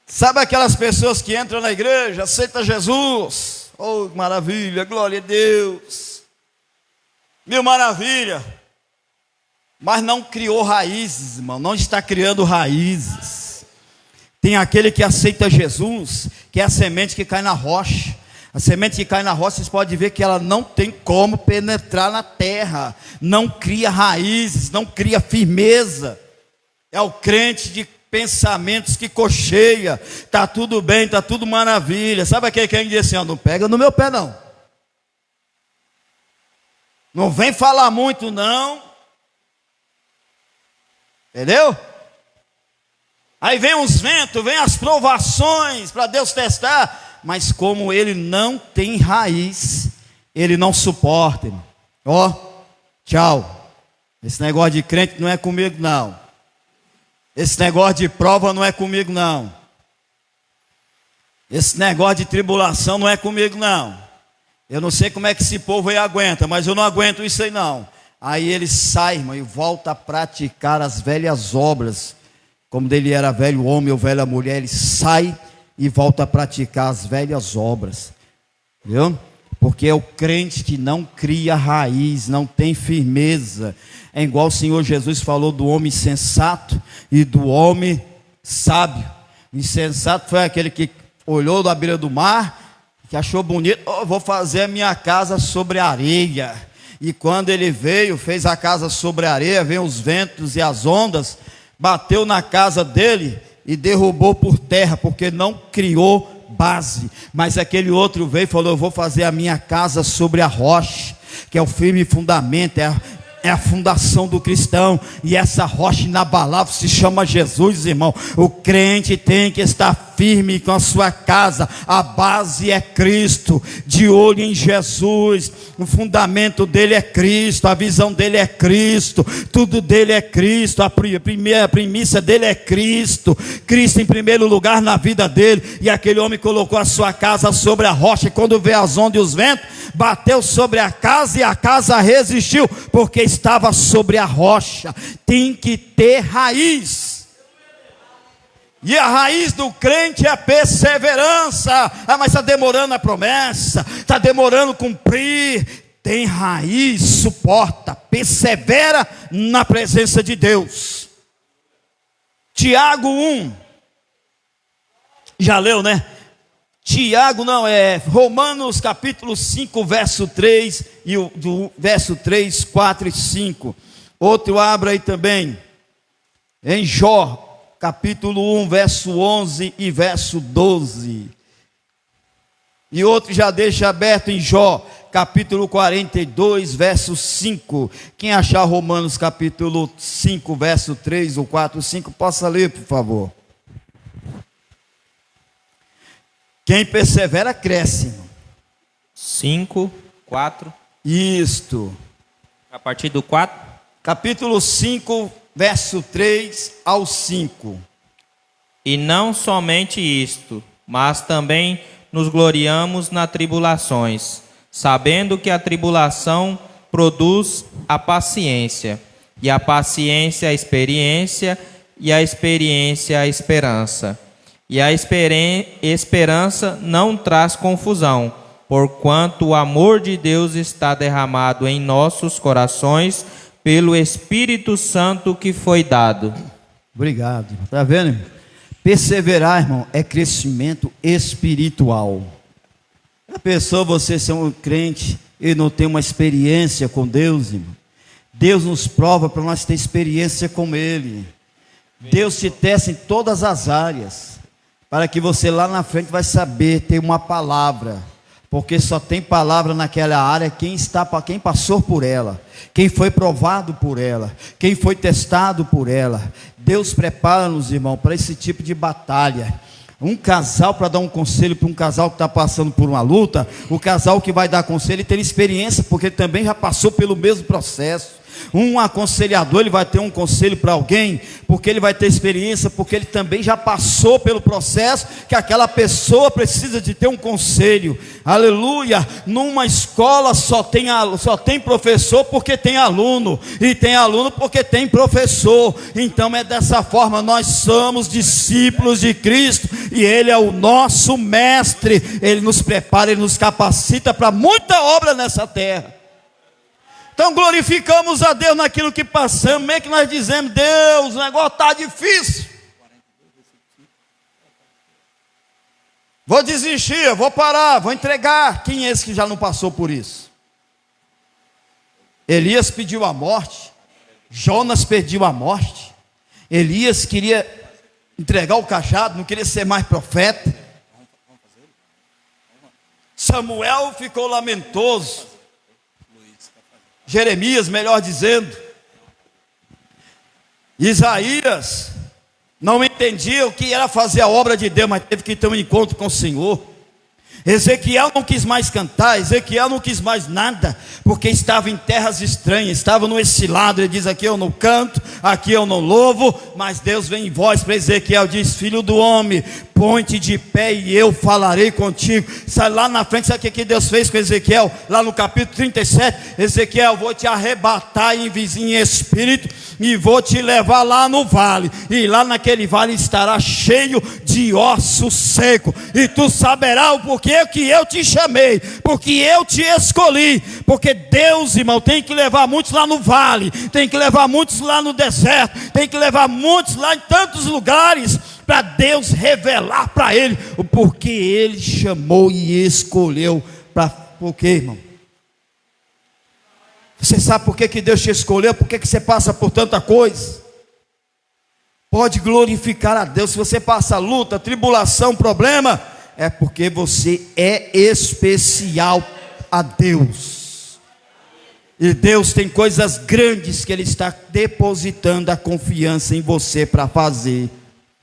Sabe aquelas pessoas que entram na igreja, aceitam Jesus? Oh, maravilha, glória a Deus. Mil maravilha. Mas não criou raízes, irmão, não está criando raízes. Tem aquele que aceita Jesus, que é a semente que cai na rocha. A semente que cai na rocha, vocês podem ver que ela não tem como penetrar na terra, não cria raízes, não cria firmeza. É o crente de pensamentos que cocheia, está tudo bem, está tudo maravilha. Sabe aquele que diz assim, ó, não pega no meu pé não. Não vem falar muito não. Entendeu? Aí vem os ventos, vem as provações para Deus testar, mas como ele não tem raiz, ele não suporta, irmão. Ó, tchau. Esse negócio de crente não é comigo não. Esse negócio de prova não é comigo não. Esse negócio de tribulação não é comigo não. Eu não sei como é que esse povo aí aguenta, mas eu não aguento isso aí não. Aí ele sai, irmão, e volta a praticar as velhas obras. Como dele era velho homem ou velha mulher, ele sai e volta a praticar as velhas obras. Viu? Porque é o crente que não cria raiz, não tem firmeza. É igual o Senhor Jesus falou do homem sensato e do homem sábio. O insensato foi aquele que olhou da beira do mar, que achou bonito, oh, vou fazer a minha casa sobre a areia. E quando ele veio, fez a casa sobre a areia, veio os ventos e as ondas, bateu na casa dele e derrubou por terra, porque não criou base. Mas aquele outro veio e falou, eu vou fazer a minha casa sobre a rocha, que é o firme fundamento, é a fundação do cristão, e essa rocha inabalável se chama Jesus, irmão. O crente tem que estar firme com a sua casa, a base é Cristo, de olho em Jesus, o fundamento dele é Cristo, a visão dele é Cristo, tudo dele é Cristo, a primícia dele é Cristo, Cristo em primeiro lugar na vida dele. E aquele homem colocou a sua casa sobre a rocha, e quando veio as ondas e os ventos, bateu sobre a casa e a casa resistiu, porque estava sobre a rocha. Tem que ter raiz. E a raiz do crente é a perseverança. Ah, mas está demorando a promessa, está demorando cumprir. Tem raiz, suporta, persevera na presença de Deus. Tiago 1. Já leu, né? Tiago não, é Romanos capítulo 5, verso 3, e do verso 3, 4 e 5. Outro abra aí também, em Jó, capítulo 1, verso 11 e verso 12. E outro já deixa aberto em Jó, capítulo 42, verso 5. Quem achar Romanos capítulo 5, verso 3 ou 4, 5, possa ler, por favor. Quem persevera cresce. 5, 4. Isto. A partir do 4. Capítulo 5, verso 3 ao 5. E não somente isto, mas também nos gloriamos nas tribulações, sabendo que a tribulação produz a paciência, e a paciência a experiência, e a experiência a esperança. E a esperança não traz confusão, porquanto o amor de Deus está derramado em nossos corações pelo Espírito Santo que foi dado. Obrigado. Está vendo, irmão? Perseverar, irmão, é crescimento espiritual. A pessoa, você ser um crente e não tem uma experiência com Deus, irmão. Deus nos prova para nós ter experiência com Ele. Deus te testa em todas as áreas, para que você lá na frente vai saber ter uma palavra, porque só tem palavra naquela área quem passou por ela, quem foi provado por ela, quem foi testado por ela. Deus prepara-nos, irmão, para esse tipo de batalha. Um casal, para dar um conselho para um casal que está passando por uma luta, o casal que vai dar conselho, ele tem experiência, porque ele também já passou pelo mesmo processo. Um aconselhador, ele vai ter um conselho para alguém, porque ele vai ter experiência, porque ele também já passou pelo processo que aquela pessoa precisa de ter um conselho. Aleluia! Numa escola só tem professor porque tem aluno, e tem aluno porque tem professor. Então é dessa forma, nós somos discípulos de Cristo, e Ele é o nosso mestre. Ele nos prepara, Ele nos capacita para muita obra nessa terra. Então glorificamos a Deus naquilo que passamos. Meio que nós dizemos: Deus, o negócio está difícil, vou desistir, vou parar, vou entregar. Quem é esse que já não passou por isso? Elias pediu a morte, Jonas pediu a morte. Elias queria entregar o cajado, não queria ser mais profeta. Samuel ficou lamentoso, Jeremias, melhor dizendo, Isaías não entendia o que era fazer a obra de Deus, mas teve que ter um encontro com o Senhor. Ezequiel não quis mais cantar, Ezequiel não quis mais nada, porque estava em terras estranhas, estava no exilado. Ele diz: aqui eu não canto, aqui eu não louvo. Mas Deus vem em voz para Ezequiel, diz: filho do homem, põe-te de pé e eu falarei contigo. Sai lá na frente, sabe o que Deus fez com Ezequiel? Lá no capítulo 37, Ezequiel, vou te arrebatar em espírito e vou te levar lá no vale, e lá naquele vale estará cheio de osso seco, e tu saberás o porquê que eu te chamei, porque eu te escolhi. Porque Deus, irmão, tem que levar muitos lá no vale, tem que levar muitos lá no deserto, tem que levar muitos lá em tantos lugares, para Deus revelar para ele o porquê ele chamou e escolheu. Por quê, irmão? Você sabe por que Deus te escolheu? Por que você passa por tanta coisa? Pode glorificar a Deus. Se você passa luta, tribulação, problema, é porque você é especial a Deus. E Deus tem coisas grandes que Ele está depositando a confiança em você para fazer.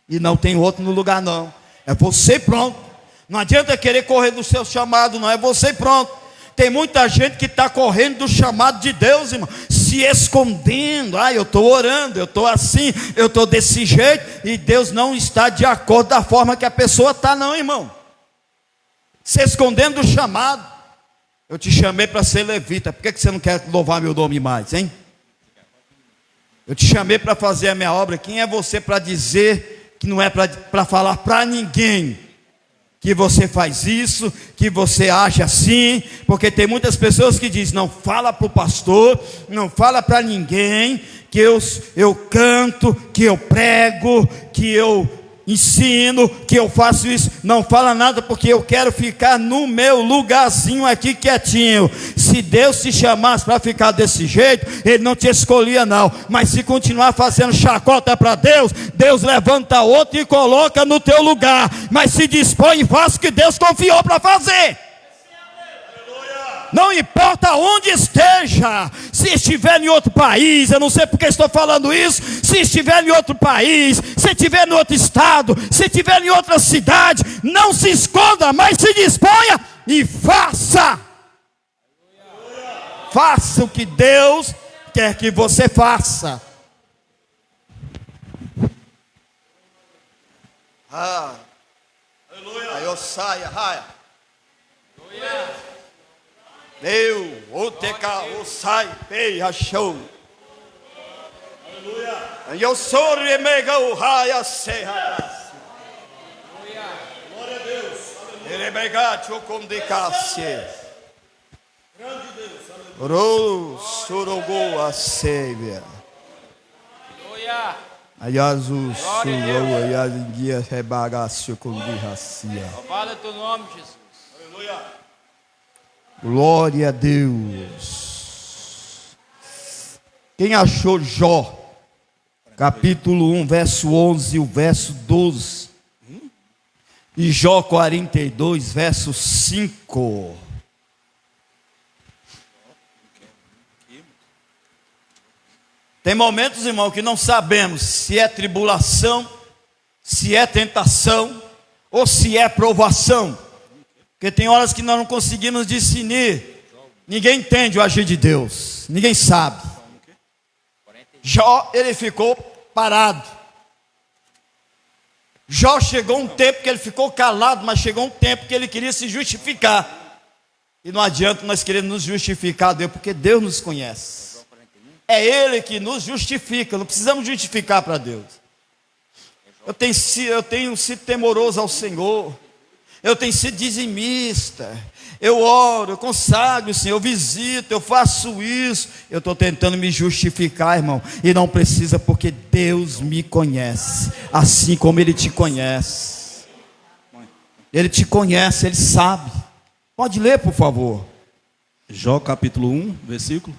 E não tem outro no lugar não. É você pronto. Não adianta querer correr do seu chamado, não. É você pronto. Tem muita gente que está correndo do chamado de Deus, irmão, se escondendo. Eu estou orando, eu estou assim, eu estou desse jeito, e Deus não está de acordo da forma que a pessoa está, não, irmão. Se escondendo do chamado. Eu te chamei para ser levita, por que você não quer louvar meu nome mais, hein? Eu te chamei para fazer a minha obra. Quem é você para dizer que não é para falar para ninguém que você faz isso, que você age assim? Porque tem muitas pessoas que dizem: não fala para o pastor, não fala para ninguém, que eu canto, que eu prego, que eu ensino, que eu faço isso. Não fala nada, porque eu quero ficar no meu lugarzinho aqui quietinho. Se Deus te chamasse para ficar desse jeito, Ele não te escolhia não. Mas se continuar fazendo chacota para Deus, Deus levanta outro e coloca no teu lugar. Mas se dispõe e faça o que Deus confiou para fazer. Não importa onde esteja, se estiver em outro país, eu não sei porque estou falando isso, se estiver em outro país, se estiver em outro estado, se estiver em outra cidade, não se esconda, mas se disponha e faça. Faça o que Deus quer que você faça. Aleluia. Aí eu saia, raia. Aleluia. Eu, o teca, o sai, pei, achou. Aleluia. Eu sou remega o raia serra. Aleluia. Glória a Deus. Remega o condecasse. Grande Deus. Ro sorogo a sevia. Aleluia. Ayazu suro ayazingia rebagaço com dirracia. Fala teu nome, Jesus. Aleluia. Glória a Deus. Quem achou Jó, capítulo 1, verso 11 e o verso 12, e Jó 42, verso 5. Tem momentos, irmão, que não sabemos se é tribulação, se é tentação, ou se é provação. Porque tem horas que nós não conseguimos discernir. Ninguém entende o agir de Deus. Ninguém sabe. Jó, ele ficou parado. Jó chegou um tempo que ele ficou calado, mas chegou um tempo que ele queria se justificar. E não adianta nós queremos nos justificar a Deus, porque Deus nos conhece. É Ele que nos justifica, não precisamos justificar para Deus. Eu tenho sido temoroso ao Senhor, eu tenho sido dizimista, eu oro, eu consagro, Senhor, eu visito, eu faço isso. Eu estou tentando me justificar, irmão, e não precisa, porque Deus me conhece, assim como Ele te conhece. Ele te conhece, Ele sabe. Pode ler, por favor. Jó capítulo 1, versículo.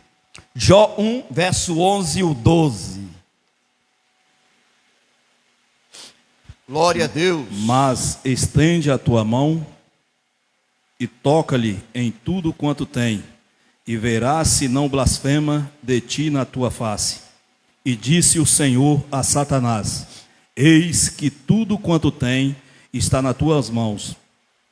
Jó 1, verso 11 e o 12. Glória a Deus. Mas estende a tua mão e toca-lhe em tudo quanto tem, e verás se não blasfema de ti na tua face. E disse o Senhor a Satanás: eis que tudo quanto tem está nas tuas mãos,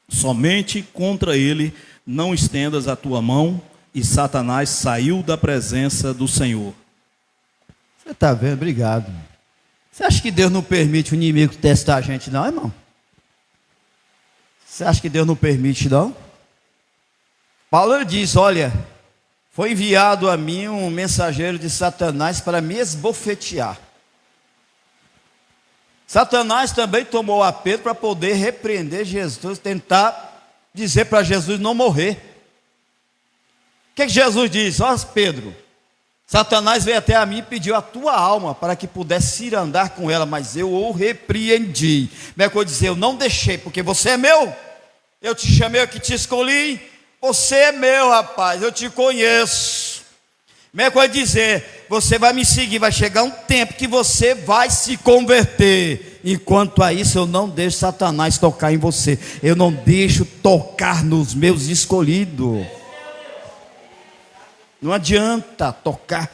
somente contra ele não estendas a tua mão. E Satanás saiu da presença do Senhor. Você está vendo? Obrigado. Você acha que Deus não permite o inimigo testar a gente, não, irmão? Você acha que Deus não permite, não? Paulo ele diz: olha, foi enviado a mim um mensageiro de Satanás para me esbofetear. Satanás também tomou a Pedro para poder repreender Jesus, tentar dizer para Jesus não morrer. O que Jesus diz? Ó Pedro, Satanás veio até a mim e pediu a tua alma para que pudesse ir andar com ela, mas eu o repreendi. Como é que eu dizer? Eu não deixei, porque você é meu. Eu te chamei, eu que te escolhi. Você é meu, rapaz, eu te conheço. Como é que eu dizer? Você vai me seguir, vai chegar um tempo que você vai se converter. Enquanto a isso, eu não deixo Satanás tocar em você. Eu não deixo tocar nos meus escolhidos. Não adianta tocar.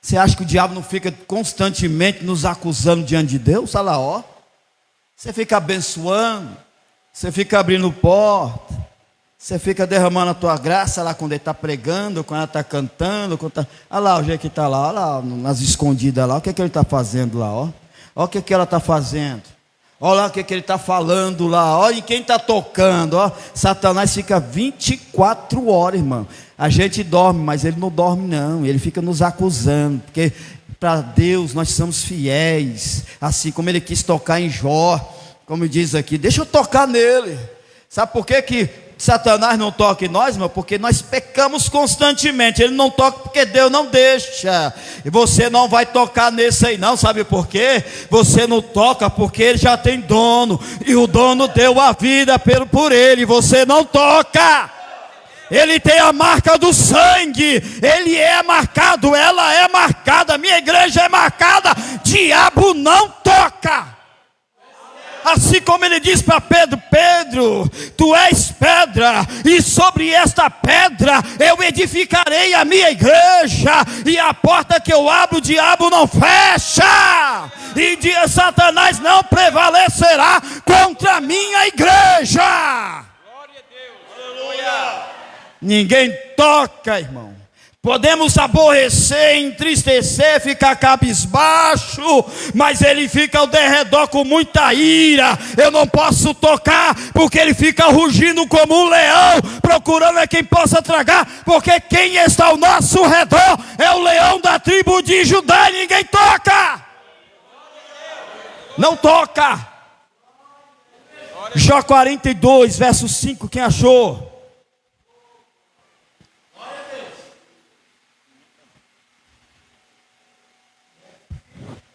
Você acha que o diabo não fica constantemente nos acusando diante de Deus? Olha lá, ó. Você fica abençoando, você fica abrindo porta, você fica derramando a tua graça lá quando ele está pregando, quando ela está cantando. Olha lá o jeito que está lá, olha lá nas escondidas lá. O que é que ele está fazendo lá, ó? Olha o que é que ela está fazendo. Olha lá o que é que ele está falando lá. Olha em quem está tocando, ó. Satanás fica 24 horas, irmão. A gente dorme, mas ele não dorme não, ele fica nos acusando, porque para Deus nós somos fiéis, assim como ele quis tocar em Jó, como diz aqui, deixa eu tocar nele. Sabe por que Satanás não toca em nós, irmão? Porque nós pecamos constantemente. Ele não toca porque Deus não deixa. E você não vai tocar nesse aí não, sabe por quê? Você não toca porque ele já tem dono, e o dono deu a vida por ele. Você não toca. Ele tem a marca do sangue, ele é marcado, ela é marcada, minha igreja é marcada. Diabo não toca. Assim como ele diz para Pedro: Pedro, tu és pedra, e sobre esta pedra eu edificarei a minha igreja, e a porta que eu abro o diabo não fecha, e Satanás não prevalecerá contra a minha igreja. Glória a Deus. Aleluia. Ninguém toca, irmão. Podemos aborrecer, entristecer, ficar cabisbaixo, mas ele fica ao derredor com muita ira. Eu não posso tocar, porque ele fica rugindo como um leão, procurando a quem possa tragar, porque quem está ao nosso redor é o leão da tribo de Judá. E ninguém toca. Não toca. Jó 42, verso 5, quem achou?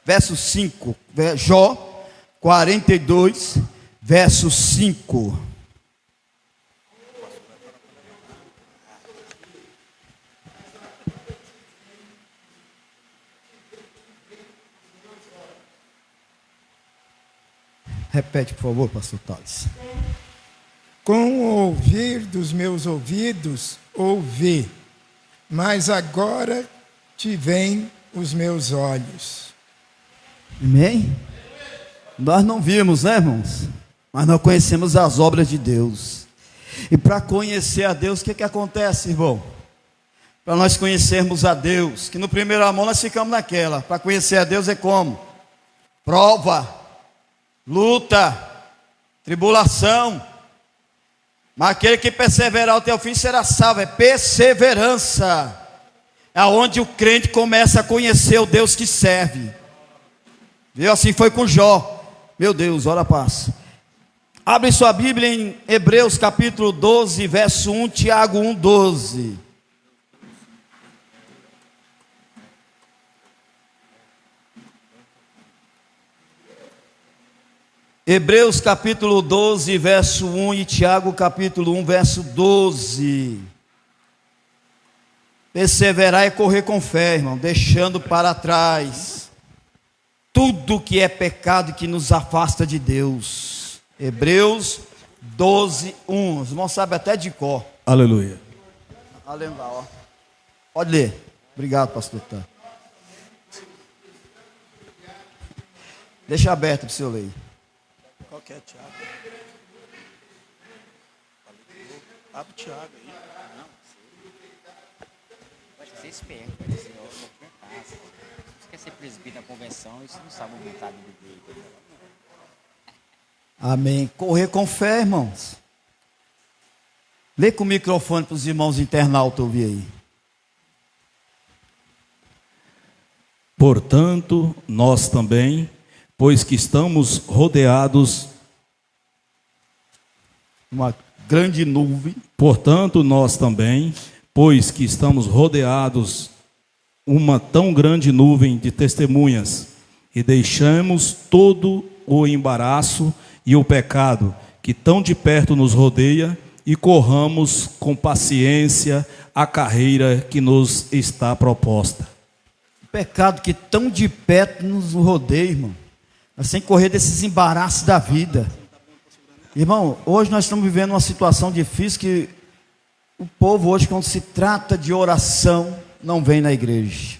Verso 5, Jó 42, verso 5. Repete, por favor, pastor Thales. Com o ouvir dos meus ouvidos, ouvi, mas agora te veem os meus olhos. Amém? Nós não vimos, né, irmãos? Mas nós conhecemos as obras de Deus. E para conhecer a Deus, o que acontece, irmão? para nós conhecermos a Deus. Que no primeiro amor nós ficamos naquela. Para conhecer a Deus é como? Prova, luta, tribulação. Mas aquele que perseverar até o fim será salvo. É perseverança. É onde o crente começa a conhecer o Deus que serve. Viu? Assim foi com Jó. Meu Deus, ora passa. Abre sua Bíblia em Hebreus capítulo 12, verso 1, Tiago 1, 12. Hebreus capítulo 12, verso 1 e Tiago capítulo 1, verso 12. Perseverar é correr com fé, irmão, deixando para trás tudo que é pecado que nos afasta de Deus. Hebreus 12, 1. Os irmãos sabem até de cor. Aleluia. Aleluia, ó. Pode ler. Obrigado, pastor. Tá. Deixa aberto para o senhor ler. Qual que é, Tiago? Abre o Tiago aí. Não, pode ser esperto, pode dizer, ó, vou tentar. Você quer ser presbítero na convenção e você não sabe aumentar a Bíblia. Amém. Correr com fé, irmãos. Lê com o microfone para os irmãos internautas ouvir aí. Portanto, nós também, pois que estamos rodeados, Uma grande nuvem. portanto, nós também, pois que estamos rodeados uma tão grande nuvem de testemunhas, e deixamos todo o embaraço e o pecado que tão de perto nos rodeia, e corramos com paciência a carreira que nos está proposta. O pecado que tão de perto nos rodeia, irmão. Nós temos que correr desses embaraços da vida. Irmão, hoje nós estamos vivendo uma situação difícil que o povo hoje, quando se trata de oração, não vem na igreja.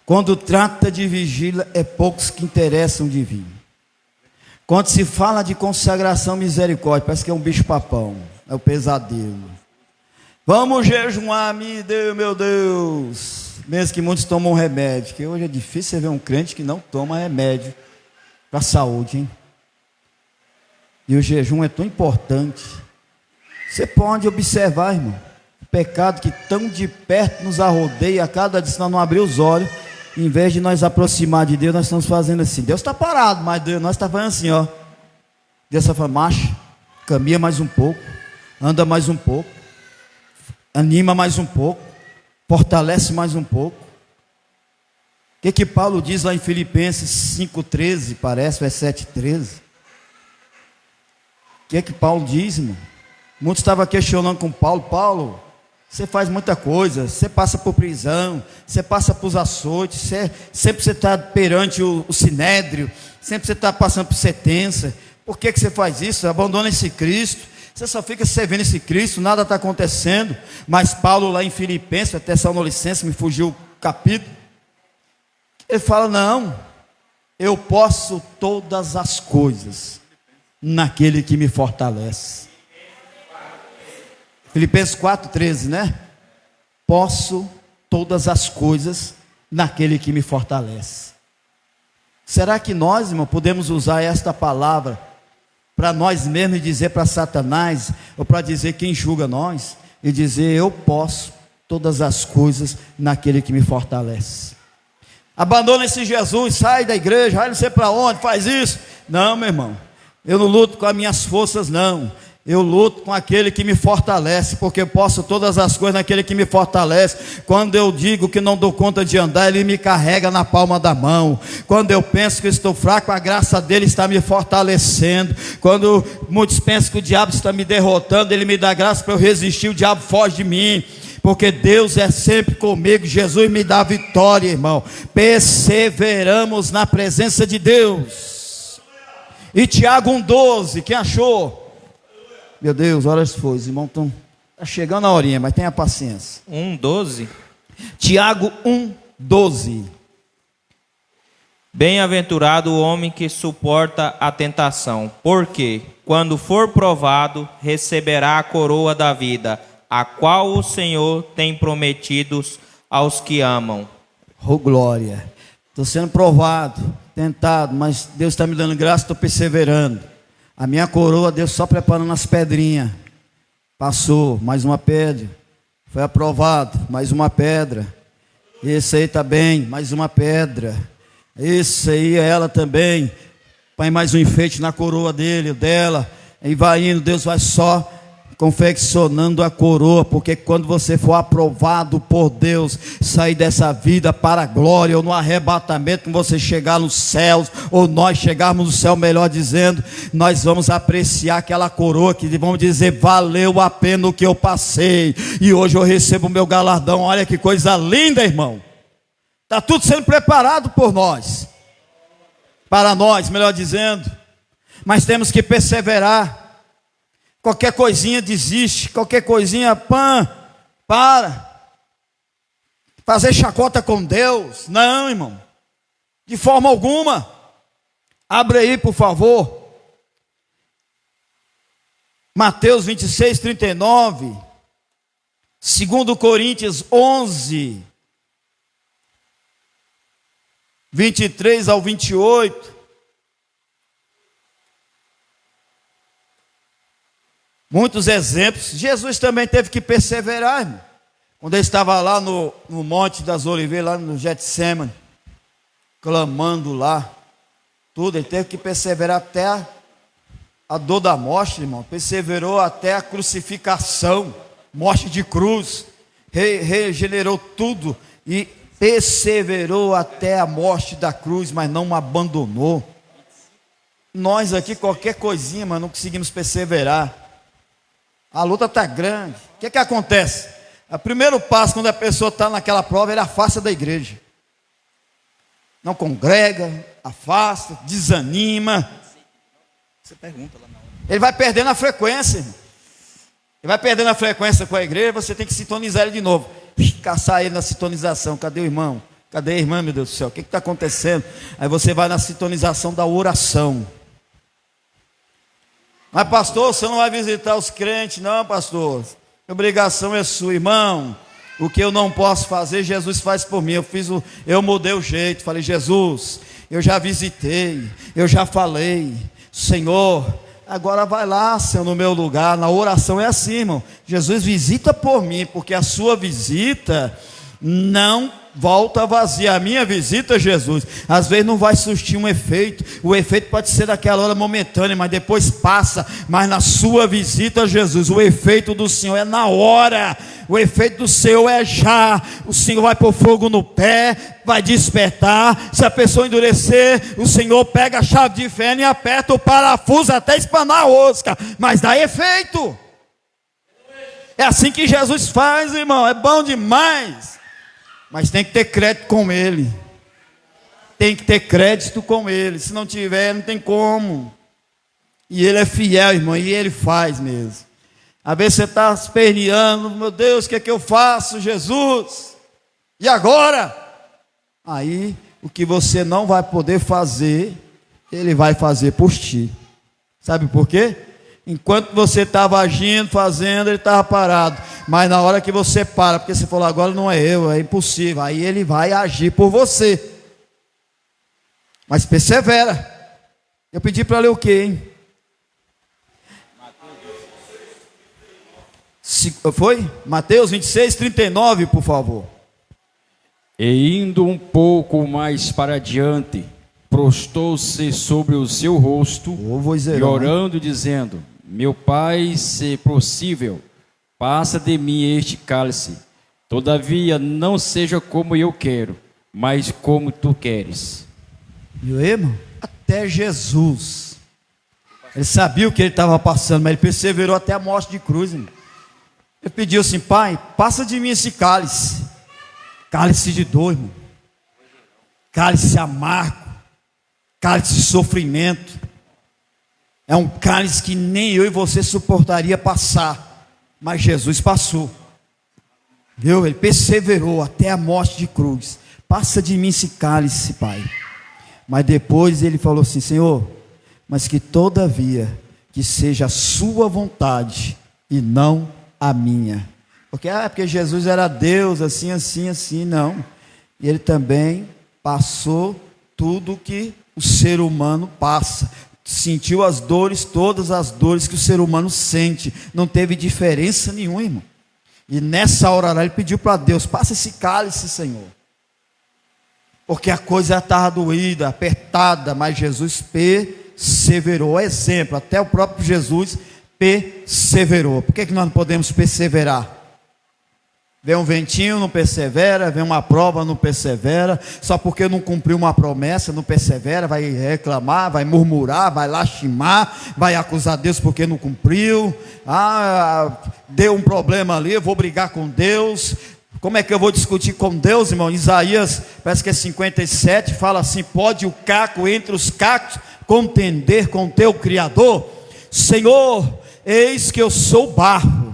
Quando trata de vigília, é poucos que interessam de vir. Quando se fala de consagração, misericórdia, parece que é um bicho-papão, é o pesadelo. Vamos jejuar, meu Deus. Mesmo que muitos tomam remédio, que hoje é difícil você ver um crente que não toma remédio para a saúde, hein? E o jejum é tão importante. Você pode observar, irmão, o pecado que tão de perto nos arrodeia, a cada dia, se nós não abrir os olhos, em vez de nós aproximar de Deus, nós estamos fazendo assim. Deus está parado, mas Deus, nós estamos fazendo assim, ó. Deus está falando, marcha, caminha mais um pouco, anda mais um pouco, anima mais um pouco, fortalece mais um pouco. O que Paulo diz lá em Filipenses 5,13, parece, ou é 7,13? O que Paulo diz, irmão? Muitos estavam questionando com Paulo. Paulo, você faz muita coisa, você passa por prisão, você passa por açoites, sempre você está perante o sinédrio, sempre você está passando por sentença. Por que você faz isso? Abandona esse Cristo, você só fica servindo esse Cristo, nada está acontecendo. Mas Paulo lá em Filipenses, até Tessalonicenses, me fugiu o capítulo, ele fala, não, eu posso todas as coisas naquele que me fortalece. Filipenses 4,13, né? Posso todas as coisas naquele que me fortalece. Será que nós, irmão, podemos usar esta palavra para nós mesmos e dizer para Satanás, ou para dizer quem julga nós, e dizer, eu posso todas as coisas naquele que me fortalece? Abandona esse Jesus, sai da igreja, vai não sei para onde, faz isso. Não, meu irmão, eu não luto com as minhas forças, não. Eu luto com aquele que me fortalece, porque eu posso todas as coisas naquele que me fortalece. Quando eu digo que não dou conta de andar, ele me carrega na palma da mão. Quando eu penso que estou fraco, a graça dele está me fortalecendo. Quando muitos pensam que o diabo está me derrotando, ele me dá graça para eu resistir, o diabo foge de mim. Porque Deus é sempre comigo, Jesus me dá vitória, irmão. Perseveramos na presença de Deus. E Tiago 1,12, quem achou? Meu Deus, horas foi, os irmãos estão chegando a horinha, mas tenha paciência. 1:12. Tiago 1,12. Bem-aventurado o homem que suporta a tentação, porque, quando for provado, receberá a coroa da vida, a qual o Senhor tem prometido aos que amam. Oh, glória. Estou sendo provado, tentado, mas Deus está me dando graça, estou perseverando. A minha coroa, Deus só preparando as pedrinhas. Passou, mais uma pedra. Foi aprovado, mais uma pedra. Esse aí está bem, mais uma pedra. Esse aí, ela também. Põe mais um enfeite na coroa dele, dela. E vai indo, Deus vai só confeccionando a coroa, porque quando você for aprovado por Deus, sair dessa vida para a glória, ou no arrebatamento, quando você chegar nos céus, ou nós chegarmos no céu, melhor dizendo, nós vamos apreciar aquela coroa, que vamos dizer, valeu a pena o que eu passei, e hoje eu recebo o meu galardão. Olha que coisa linda, irmão. Está tudo sendo preparado por nós, para nós, melhor dizendo, mas temos que perseverar. Qualquer coisinha desiste, qualquer coisinha, para. Fazer chacota com Deus, não, irmão, de forma alguma. Abre aí, por favor, Mateus 26, 39, 2 Coríntios 11, 23 ao 28. Muitos exemplos. Jesus também teve que perseverar, irmão. Quando ele estava lá no Monte das Oliveiras, lá no Getsemane, clamando lá, tudo, ele teve que perseverar até a dor da morte, irmão. Perseverou até a crucificação, morte de cruz, regenerou tudo e perseverou até a morte da cruz, mas não abandonou. Nós aqui, qualquer coisinha, mas não conseguimos perseverar. A luta está grande. O que acontece? O primeiro passo, quando a pessoa está naquela prova, ele afasta da igreja. Não congrega, afasta, desanima. Você pergunta lá na hora. Ele vai perdendo a frequência. Ele vai perdendo a frequência com a igreja, você tem que sintonizar ele de novo. Caçar ele na sintonização. Cadê o irmão? Cadê a irmã, meu Deus do céu? O que está acontecendo? Aí você vai na sintonização da oração. Mas pastor, você não vai visitar os crentes? Não, pastor, a obrigação é sua, irmão. O que eu não posso fazer, Jesus faz por mim. Eu mudei o jeito, falei, Jesus, eu já visitei, eu já falei, Senhor, agora vai lá, Senhor, no meu lugar. Na oração é assim, irmão, Jesus visita por mim, porque a sua visita não volta vazia. A minha visita, Jesus, às vezes não vai surtir um efeito. O efeito pode ser daquela hora momentânea, mas depois passa. Mas na sua visita, Jesus, o efeito do Senhor é na hora. O efeito do Senhor é já. O Senhor vai pôr fogo no pé, vai despertar. Se a pessoa endurecer, o Senhor pega a chave de fenda e aperta o parafuso até espanar a rosca, mas dá efeito. É assim que Jesus faz, irmão. É bom demais. Mas tem que ter crédito com Ele. Tem que ter crédito com Ele. Se não tiver, não tem como. E Ele é fiel, irmão. E Ele faz mesmo. Às vezes você está esperneando. Meu Deus, o que é que eu faço, Jesus? E agora? Aí, o que você não vai poder fazer, Ele vai fazer por ti. Sabe por quê? Enquanto você estava agindo, fazendo, ele estava parado. Mas na hora que você para, porque você falou, agora não é eu, é impossível. Aí ele vai agir por você. Mas persevera. Eu pedi para ler o quê, hein? Foi? Mateus 26, 39, por favor. E indo um pouco mais para adiante, prostou-se sobre o seu rosto, e orando, dizendo, meu Pai, se possível, passa de mim este cálice. Todavia, não seja como eu quero, mas como tu queres. Viu, irmão? Até Jesus. Ele sabia o que ele estava passando, mas ele perseverou até a morte de cruz, irmão. Ele pediu assim, Pai, passa de mim esse cálice. Cálice de dor, irmão. Cálice amargo. Cálice de sofrimento. É um cálice que nem eu e você suportaria passar, mas Jesus passou. Viu? Ele perseverou até a morte de cruz. Passa de mim esse cálice, Pai. Mas depois ele falou assim, Senhor, mas que todavia que seja a sua vontade e não a minha. Porque Jesus era Deus, assim, assim, assim, não. E ele também passou tudo que o ser humano passa. Sentiu as dores, todas as dores que o ser humano sente. Não teve diferença nenhuma, irmão. E nessa hora ele pediu para Deus: passa esse cálice, Senhor. Porque a coisa estava doída, apertada, mas Jesus perseverou. Exemplo, até o próprio Jesus perseverou. Por que nós não podemos perseverar? Vem um ventinho, não persevera. Vem uma prova, não persevera. Só porque não cumpriu uma promessa, não persevera. Vai reclamar, vai murmurar, vai lastimar, vai acusar Deus porque não cumpriu. Deu um problema ali, eu vou brigar com Deus. Como é que eu vou discutir com Deus, irmão? Isaías, parece que é 57, fala assim: pode o caco entre os cacos contender com teu Criador? Senhor, eis que eu sou barro,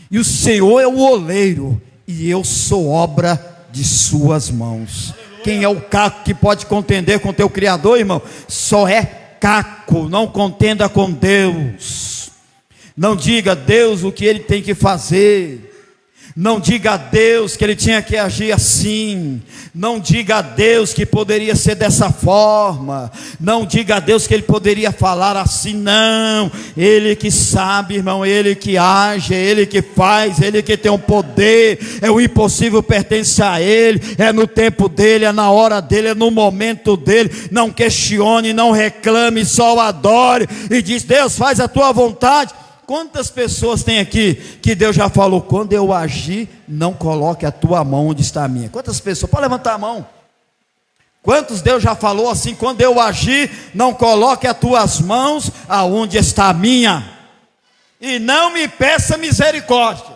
e o Senhor é o oleiro, e eu sou obra de suas mãos. Quem é o caco que pode contender com teu Criador, irmão? Só é caco. Não contenda com Deus. Não diga a Deus o que Ele tem que fazer. Não diga a Deus que Ele tinha que agir assim. Não diga a Deus que poderia ser dessa forma. Não diga a Deus que Ele poderia falar assim. Não. Ele que sabe, irmão. Ele que age. Ele que faz. Ele que tem o poder. É o impossível pertence a Ele. É no tempo dEle. É na hora dEle. É no momento dEle. Não questione. Não reclame. Só o adore. E diz: Deus, faz a tua vontade. Quantas pessoas tem aqui que Deus já falou: quando eu agir, não coloque a tua mão onde está a minha? Quantas pessoas? Pode levantar a mão. Quantos Deus já falou assim: quando eu agir, não coloque as tuas mãos aonde está a minha, e não me peça misericórdia.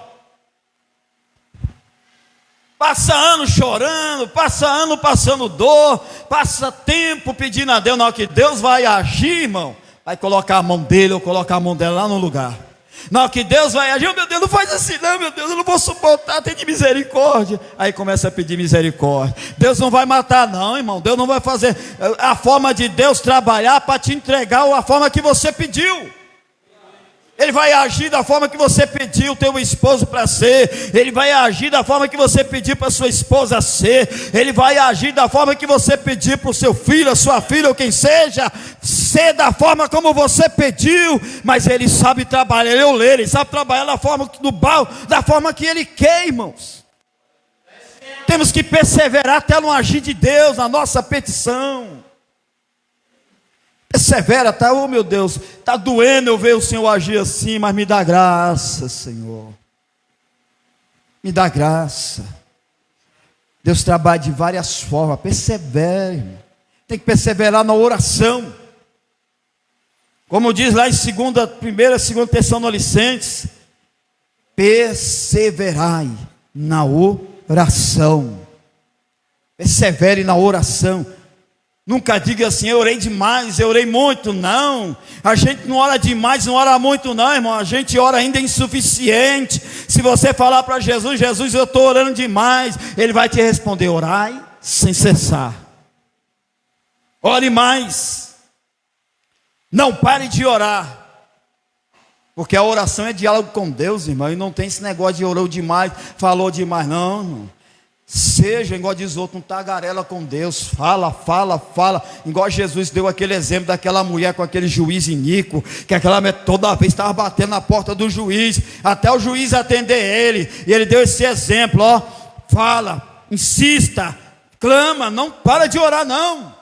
Passa ano chorando, passa ano passando dor, passa tempo pedindo a Deus. Na hora que Deus vai agir, irmão, vai colocar a mão dele ou colocar a mão dela lá no lugar. Na hora que Deus vai agir: meu Deus, não faz assim não, meu Deus, eu não vou suportar, tem de misericórdia. Aí começa a pedir misericórdia. Deus não vai matar não, irmão. Deus não vai fazer a forma de Deus trabalhar para te entregar a forma que você pediu. Ele vai agir da forma que você pediu o teu esposo para ser. Ele vai agir da forma que você pediu para sua esposa ser. Ele vai agir da forma que você pediu para o seu filho, a sua filha ou quem seja. Ser da forma como você pediu. Mas Ele sabe trabalhar, Ele sabe trabalhar da forma da forma que Ele quer, irmãos. Temos que perseverar até no agir de Deus, na nossa petição. Persevera, tá? Oh meu Deus, tá doendo eu ver o Senhor agir assim, mas me dá graça, Senhor. Me dá graça. Deus trabalha de várias formas. Persevere. Tem que perseverar na oração. Como diz lá em 1 Tessalonicenses: perseverai na oração. Persevere na oração. Nunca diga assim: eu orei demais, eu orei muito. Não, a gente não ora demais, não ora muito não, irmão. A gente ora ainda insuficiente. Se você falar para Jesus: Jesus, eu estou orando demais, Ele vai te responder: orai sem cessar. Ore mais. Não pare de orar. Porque a oração é diálogo com Deus, irmão. E não tem esse negócio de orou demais, falou demais. Não, irmão. Seja, igual diz outro, um tagarela com Deus. Fala. Igual Jesus deu aquele exemplo daquela mulher com aquele juiz iníquo, que aquela mulher toda vez estava batendo na porta do juiz, até o juiz atender ele. E ele deu esse exemplo, ó. Fala, insista, clama, não para de orar não.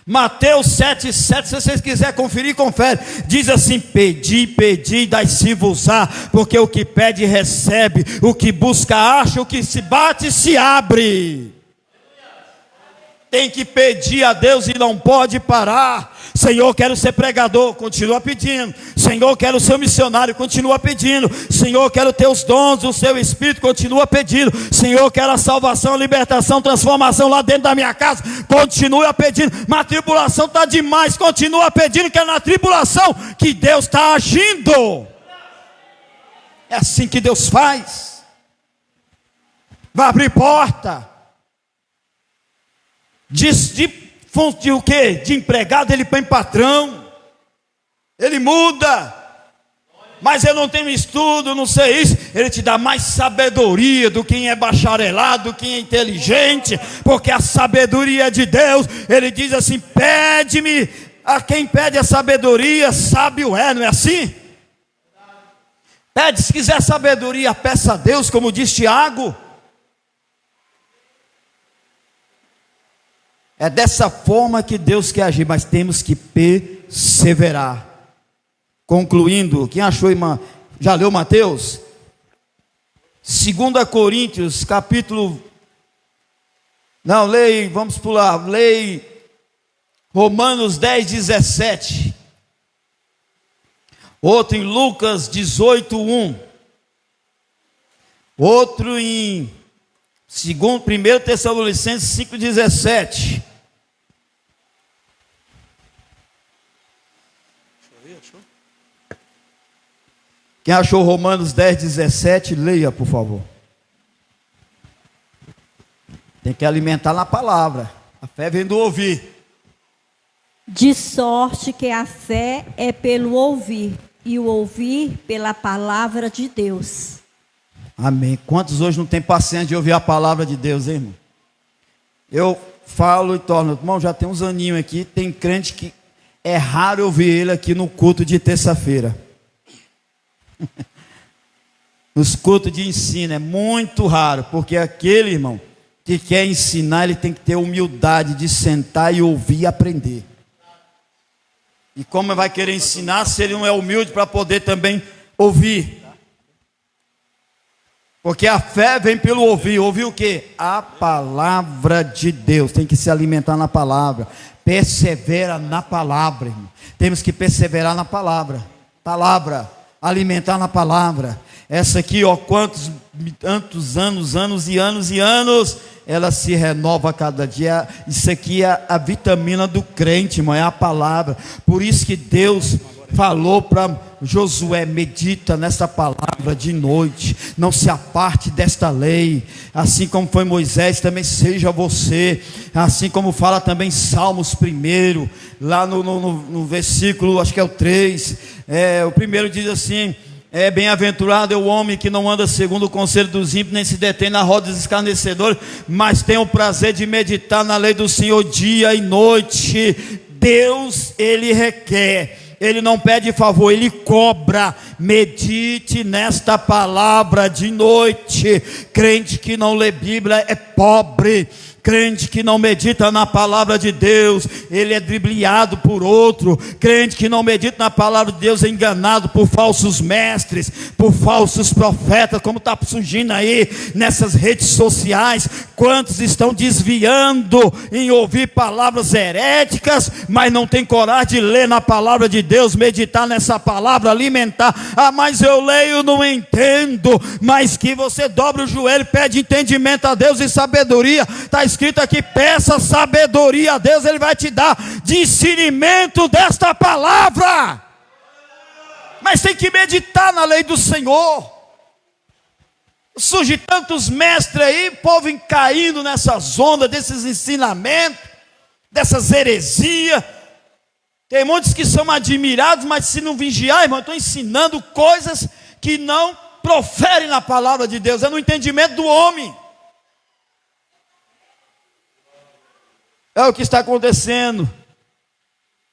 Mateus 7,7, se vocês quiserem conferir, confere. Diz assim: pedi, dai-se-vos-á, porque o que pede recebe, o que busca acha, o que se bate se abre. Tem que pedir a Deus e não pode parar. Senhor, quero ser pregador, continua pedindo. Senhor, quero ser missionário, continua pedindo. Senhor, quero ter os dons do seu Espírito, continua pedindo. Senhor, quero a salvação, libertação, transformação lá dentro da minha casa, continua pedindo. Mas a tribulação está demais, continua pedindo, que é na tribulação que Deus está agindo. É assim que Deus faz. Vai abrir porta. De o quê? De empregado ele põe patrão. Ele muda. mas eu não tenho estudo, não sei isso. Ele te dá mais sabedoria do quem é bacharelado, do quem é inteligente, porque a sabedoria de Deus, ele diz assim: pede-me, a quem pede a sabedoria, sábio é, não é assim? Pede, se quiser sabedoria, peça a Deus, como diz Tiago. É dessa forma que Deus quer agir, mas temos que perseverar. Concluindo, quem achou, irmã, já leu Mateus? 2 Coríntios, capítulo... Não, leia, vamos pular, leia Romanos 10, 17. Outro em Lucas 18, 1. Outro em 1 Tessalonicenses 5, 17. Quem achou Romanos 10, 17, leia, por favor. Tem que alimentar na palavra. A fé vem do ouvir. De sorte que a fé é pelo ouvir, e o ouvir pela palavra de Deus. Amém. Quantos hoje não tem paciência de ouvir a palavra de Deus, hein, irmão? Eu falo e torno, irmão, já tem uns aninhos aqui, tem crente que é raro ouvir ele aqui no culto de terça-feira. Nos cultos de ensino é muito raro, porque aquele irmão que quer ensinar, ele tem que ter humildade de sentar e ouvir e aprender. E como vai querer ensinar se ele não é humilde para poder também ouvir? Porque a fé vem pelo ouvir. Ouvir o quê? A palavra de Deus. Tem que se alimentar na palavra. Persevera na palavra, irmão. Temos que perseverar na palavra. Palavra. Alimentar na palavra. Essa aqui, ó, tantos anos e anos, ela se renova a cada dia. Isso aqui é a vitamina do crente, irmão, é a palavra. Por isso que Deus falou para Josué: medita nessa palavra de noite, não se aparte desta lei. Assim como foi Moisés, também seja você. Assim como fala também Salmos 1, lá no versículo, acho que é o 3, o primeiro diz assim: bem-aventurado é o homem que não anda segundo o conselho dos ímpios, nem se detém na roda dos escarnecedores, mas tem o prazer de meditar na lei do Senhor dia e noite. Deus, ele requer, ele não pede favor, ele cobra. Medite nesta palavra de noite. Crente que não lê Bíblia é pobre. Crente que não medita na palavra de Deus, ele é dribliado por outro. Crente que não medita na palavra de Deus é enganado por falsos mestres, por falsos profetas, como está surgindo aí nessas redes sociais. Quantos estão desviando em ouvir palavras heréticas, mas não tem coragem de ler na palavra de Deus, meditar nessa palavra, alimentar. Ah, mas eu leio, não entendo. Mas que você dobra o joelho, pede entendimento a Deus e sabedoria. Está escrito aqui: peça sabedoria a Deus, ele vai te dar discernimento desta palavra. Mas tem que meditar na lei do Senhor. Surge tantos mestres aí, povo caindo nessas ondas desses ensinamentos, dessas heresias. Tem muitos que são admirados, mas se não vigiar, irmão, estão ensinando coisas que não proferem na palavra de Deus, é no entendimento do homem. É o que está acontecendo.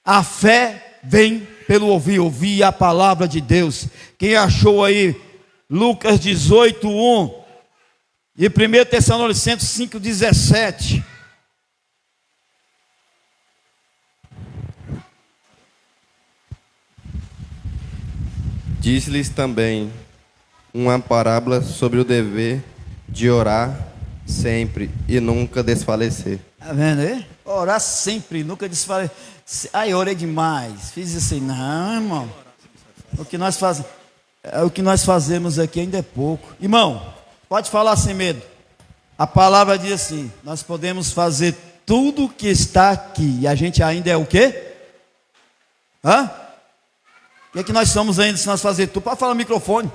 A fé vem pelo ouvir, ouvir a palavra de Deus. Quem achou aí Lucas 18, 1 e 1 Tessalonicenses 5, 17. Disse-lhes também uma parábola sobre o dever de orar sempre e nunca desfalecer. Está vendo aí? Orar sempre, nunca desfalecer. Ai, orei demais, fiz isso aí. Não, irmão. O que nós fazemos aqui ainda é pouco. Irmão, pode falar sem medo. A palavra diz assim: nós podemos fazer tudo que está aqui. E a gente ainda é o quê? Hã? O que é que nós somos ainda se nós fazer tudo? Pode falar no microfone.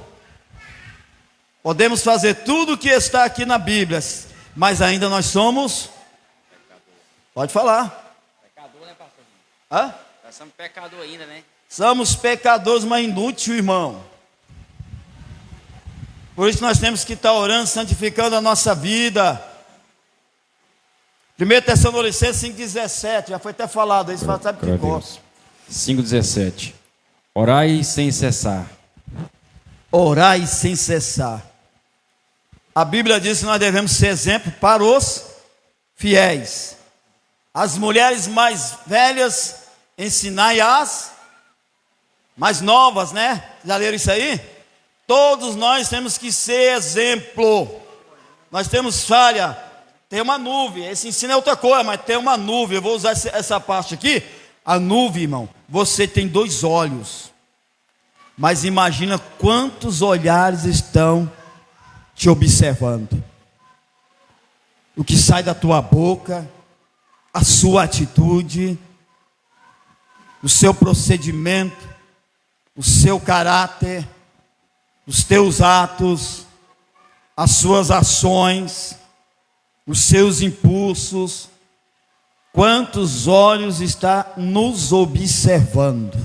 Podemos fazer tudo que está aqui na Bíblia, mas ainda nós somos... Pode falar. Pecador, né, pastor? Hã? Nós somos pecador ainda, né? Somos pecadores, mas inútil, irmão. Por isso nós temos que estar orando, santificando a nossa vida. 1 Tessalonicenses 5,17, já foi até falado aí, você sabe que gosta. 5,17. Orai sem cessar. Orai sem cessar. A Bíblia diz que nós devemos ser exemplo para os fiéis. As mulheres mais velhas ensinai as mais novas, né? Já leram isso aí? Todos nós temos que ser exemplo. Nós temos falha, tem uma nuvem. Esse ensino é outra coisa, mas tem uma nuvem. Eu vou usar essa parte aqui. A nuvem, irmão, você tem 2 olhos. Mas imagina quantos olhares estão te observando. O que sai da tua boca, a sua atitude, o seu procedimento, o seu caráter, os teus atos, as suas ações, os seus impulsos. Quantos olhos está nos observando?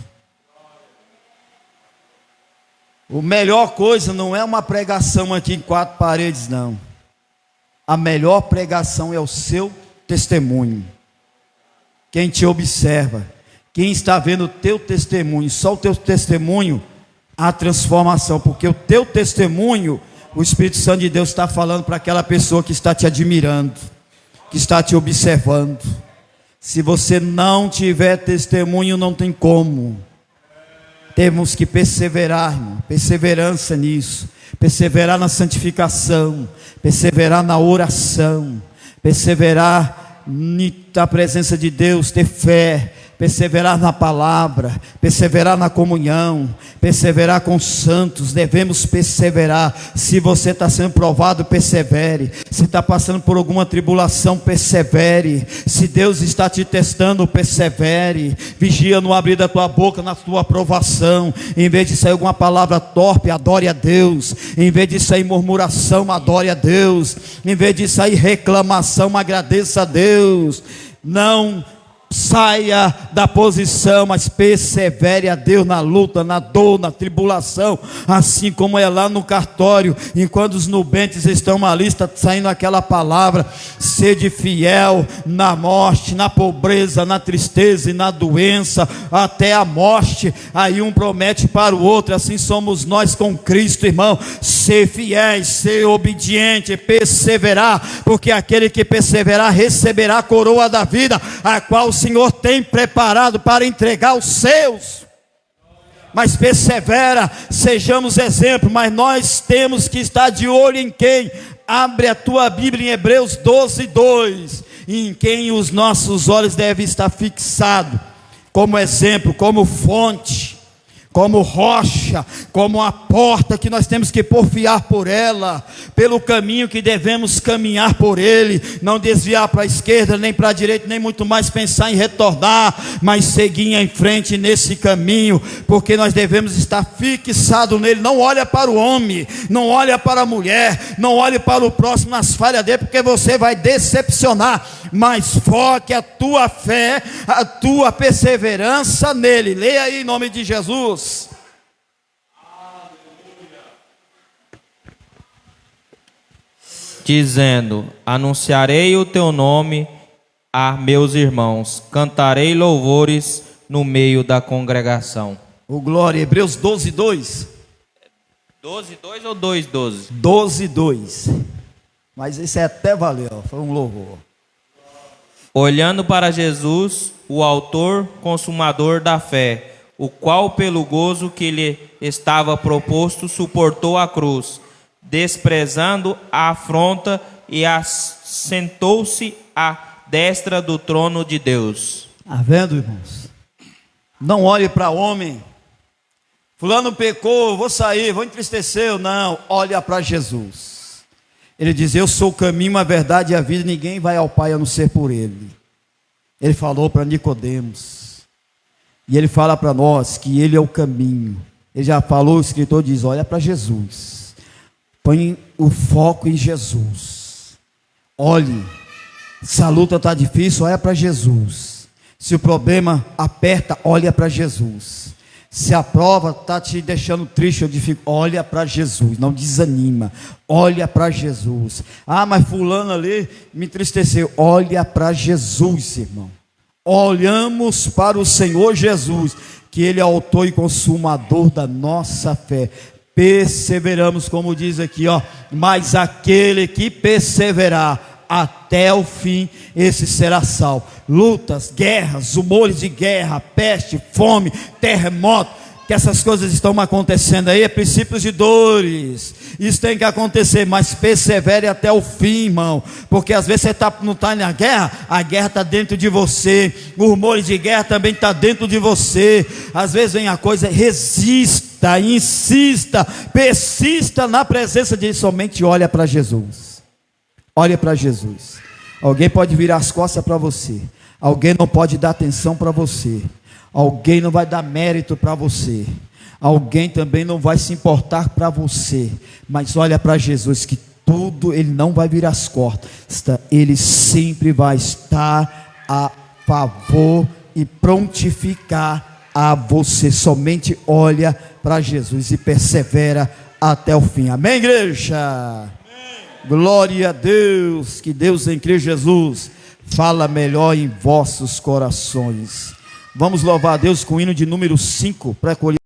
A melhor coisa não é uma pregação aqui em 4 paredes, não. A melhor pregação é o seu testemunho. Quem te observa, quem está vendo o teu testemunho, só o teu testemunho, a transformação, porque o teu testemunho, o Espírito Santo de Deus está falando para aquela pessoa que está te admirando, que está te observando. Se você não tiver testemunho, não tem como. Temos que perseverar, irmão, perseverança nisso, perseverar na santificação, perseverar na oração, perseverar na presença de Deus, ter fé, perseverar na palavra, perseverar na comunhão, perseverar com os santos. Devemos perseverar. Se você está sendo provado, persevere. Se está passando por alguma tribulação, persevere. Se Deus está te testando, persevere. Vigia no abrir da tua boca na tua aprovação. Em vez de sair alguma palavra torpe, adore a Deus. Em vez de sair murmuração, adore a Deus. Em vez de sair reclamação, agradeça a Deus. Não saia da posição, mas persevere a Deus na luta, na dor, na tribulação, assim como é lá no cartório, enquanto os nubentes estão ali, está saindo aquela palavra: sede fiel na morte, na pobreza, na tristeza e na doença, até a morte. Aí um promete para o outro, assim somos nós com Cristo, irmão. Ser fiéis, ser obediente, perseverar, porque aquele que perseverar receberá a coroa da vida, a qual o Senhor tem preparado para entregar aos seus. Mas persevera, sejamos exemplo. Mas nós temos que estar de olho em quem? Abre a tua Bíblia em Hebreus 12:2, em quem os nossos olhos devem estar fixados, como exemplo, como fonte, como rocha, como a porta que nós temos que porfiar por ela, pelo caminho que devemos caminhar por ele, não desviar para a esquerda, nem para a direita, nem muito mais pensar em retornar, mas seguir em frente nesse caminho, porque nós devemos estar fixados nele. Não olha para o homem, não olha para a mulher, não olhe para o próximo nas falhas dele, porque você vai decepcionar, mas foque a tua fé, a tua perseverança nele. Leia aí em nome de Jesus. Dizendo: anunciarei o teu nome a meus irmãos, cantarei louvores no meio da congregação. O glória, Hebreus 12:2. 12:2 ou 2:12? 12:2. Mas isso até valeu, foi um louvor. Olhando para Jesus, o autor consumador da fé, o qual pelo gozo que lhe estava proposto suportou a cruz, desprezando a afronta, e assentou-se à destra do trono de Deus. Está vendo, irmãos? Não olhe para homem. Fulano pecou, vou sair, vou entristecer. Não, olha para Jesus. Ele diz: eu sou o caminho, a verdade e a vida, ninguém vai ao Pai a não ser por ele. Ele falou para Nicodemos. E ele fala para nós que ele é o caminho. Ele já falou, o escritor diz: olha para Jesus. Põe o foco em Jesus. Olhe, se a luta está difícil, olha para Jesus. Se o problema aperta, olha para Jesus. Se a prova está te deixando triste ou difícil, olha para Jesus, não desanima, olha para Jesus. Ah, mas fulano ali me entristeceu. Olha para Jesus, irmão. Olhamos para o Senhor Jesus, que Ele é autor e consumador da nossa fé. Perseveramos, como diz aqui, ó, mas aquele que perseverar até o fim, esse será salvo. Lutas, guerras, rumores de guerra, peste, fome, terremoto, que essas coisas estão acontecendo aí, é princípios de dores. Isso tem que acontecer, mas persevere até o fim, irmão, porque às vezes você não está na guerra, a guerra está dentro de você, os rumores de guerra também está dentro de você. Às vezes vem a coisa, resista, insista, persista na presença de Deus, somente olha para Jesus. Olha para Jesus. Alguém pode virar as costas para você, alguém não pode dar atenção para você, alguém não vai dar mérito para você, alguém também não vai se importar para você, mas olha para Jesus, que tudo, Ele não vai virar as costas, Ele sempre vai estar a favor e prontificar a você. Somente olha para Jesus e persevera até o fim. Amém, igreja? Glória a Deus, que Deus em Cristo Jesus fala melhor em vossos corações. Vamos louvar a Deus com o hino de número 5 para colher.